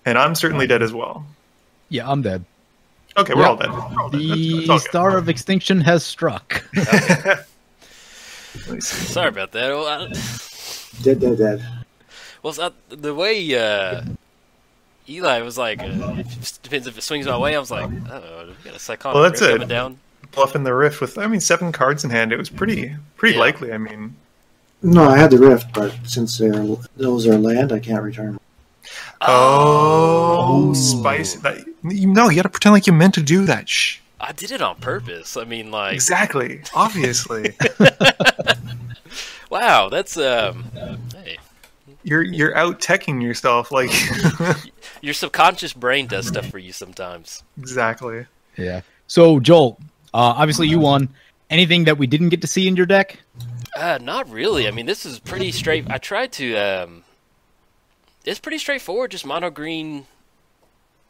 And I'm certainly dead as well. Yeah, I'm dead. Okay, we're all dead. We're all dead. The star of extinction has struck. Okay. Sorry about that. Well, Dead. Well, it's not, the way Eli was like, it depends if it swings my way. I was like, oh, we got a Psychonic Rift coming down. Bluffing the Rift with, 7 cards in hand. It was pretty likely. I mean, no, I had the Rift, but since those are land, I can't return. Oh, spicy! No, you got to pretend like you meant to do that. Shh. I did it on purpose. I mean, like exactly, obviously. Wow, that's hey. You're out teching yourself, like your subconscious brain does stuff for you sometimes. Exactly. Yeah. So Jolt, obviously you won. Anything that we didn't get to see in your deck? Not really. I mean, this is pretty straight. I tried to. It's pretty straightforward. Just mono green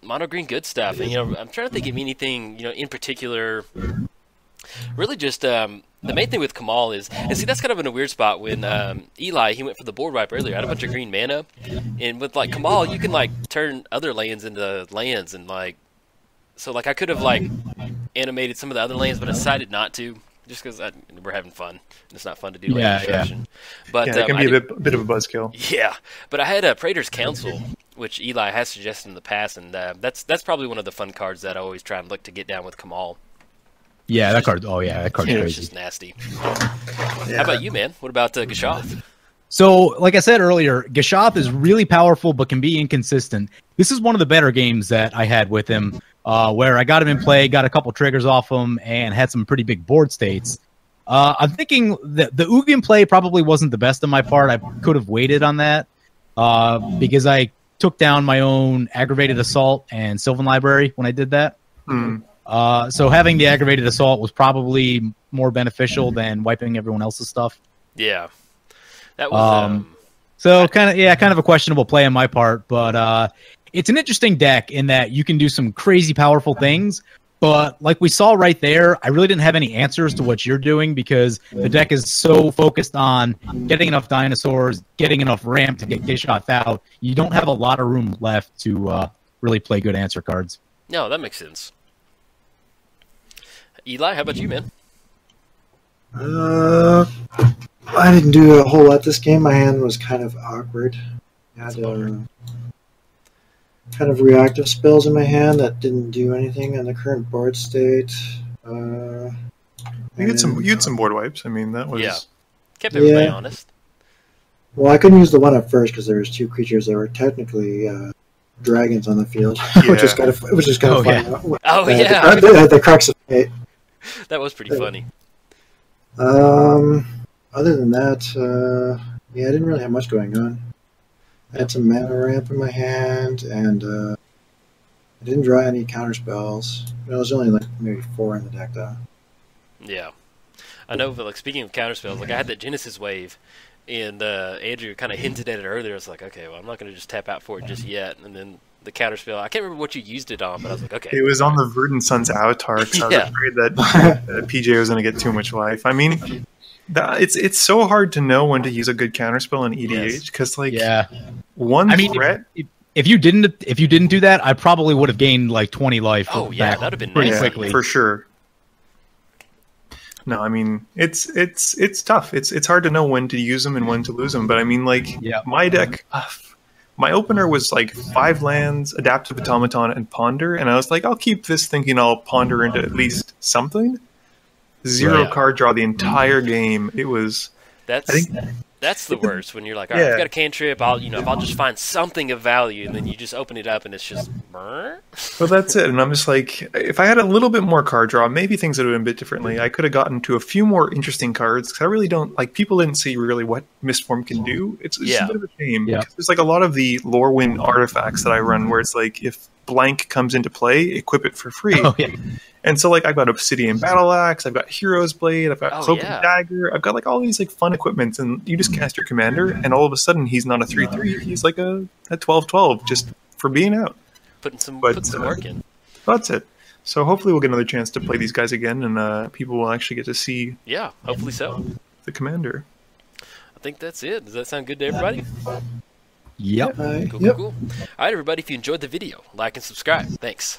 good stuff. And I'm trying to think of anything in particular Really just the main thing with Kamahl is, and see, that's kind of in a weird spot when Eli, he went for the board wipe earlier. I had a bunch of green mana, and with like Kamahl, you can like turn other lands into lands, and like, so like I could have like animated some of the other lands, but I decided not to, just because we're having fun. It's not fun to do land destruction. But it can be a bit of a buzzkill. Yeah, but I had a Praetor's Council, which Eli has suggested in the past, and that's probably one of the fun cards that I always try and look to get down with Kamahl. Yeah, that card. Oh yeah, that card's crazy. It's just nasty. How about you, man? What about Gishath? So, like I said earlier, Gishath is really powerful, but can be inconsistent. This is one of the better games that I had with him, where I got him in play, got a couple triggers off him, and had some pretty big board states. I'm thinking that the Uvian play probably wasn't the best on my part. I could have waited on that because I took down my own Aggravated Assault and Sylvan Library when I did that. So having the Aggravated Assault was probably more beneficial than wiping everyone else's stuff. Yeah, that was so kind of a questionable play on my part, but it's an interesting deck in that you can do some crazy powerful things. But like we saw right there, I really didn't have any answers to what you're doing because the deck is so focused on getting enough dinosaurs, getting enough ramp to get Gishath out. You don't have a lot of room left to really play good answer cards. No, that makes sense. Eli, how about you, man? I didn't do a whole lot this game. My hand was kind of awkward. I had kind of reactive spells in my hand that didn't do anything in the current board state. You had some board wipes. I mean, that was kept everybody honest. Well, I couldn't use the one at first because there was two creatures that were technically dragons on the field, which is kind of fun. Yeah. The crux of fate. That was pretty funny. Other than that, I didn't really have much going on. I had some mana ramp in my hand, and I didn't draw any counter spells. There was only like maybe 4 in the deck, though. Yeah, I know. But like speaking of counter spells, like I had that Genesis wave, and Andrew kind of hinted at it earlier. I was like, okay, well, I'm not going to just tap out for it just yet, and then the counter spell. I can't remember what you used it on, but I was like, okay. It was on the Verdant Sun's avatar, because I was afraid that PJ was going to get too much life. I mean, it's so hard to know when to use a good counterspell in EDH because threat. If you didn't do that, I probably would have gained like 20 life. Oh yeah, that'd have been pretty nice. quickly for sure. No, I mean it's tough. It's hard to know when to use them and when to lose them. But I mean, my deck. My opener was like 5 lands, Adaptive Automaton, and Ponder, and I was like, I'll keep this thinking I'll ponder into at least something. 0 card draw the entire game. It was... That's the worst, when you're like, all right, I've got a cantrip, if I'll just find something of value, and then you just open it up and it's just... Well, that's it, and I'm just like, if I had a little bit more card draw, maybe things would have been a bit differently. I could have gotten to a few more interesting cards, because I really don't... Like, people didn't see really what Mistform can do. It's a bit of a shame. Yeah. There's like a lot of the Lorewyn artifacts that I run, where it's like, if blank comes into play, equip it for free. Oh, yeah. And so, like, I've got Obsidian Battle Axe, I've got Hero's Blade, I've got Cloak and Dagger, I've got, like, all these, like, fun equipments, and you just cast your commander, and all of a sudden, he's not a 3/3, he's like a 12/12, just for being out. Putting some work in. That's it. So hopefully we'll get another chance to play these guys again, and people will actually get to see... Yeah, hopefully so. ...the commander. I think that's it. Does that sound good to everybody? Yep. Cool. All right, everybody, if you enjoyed the video, like and subscribe. Thanks.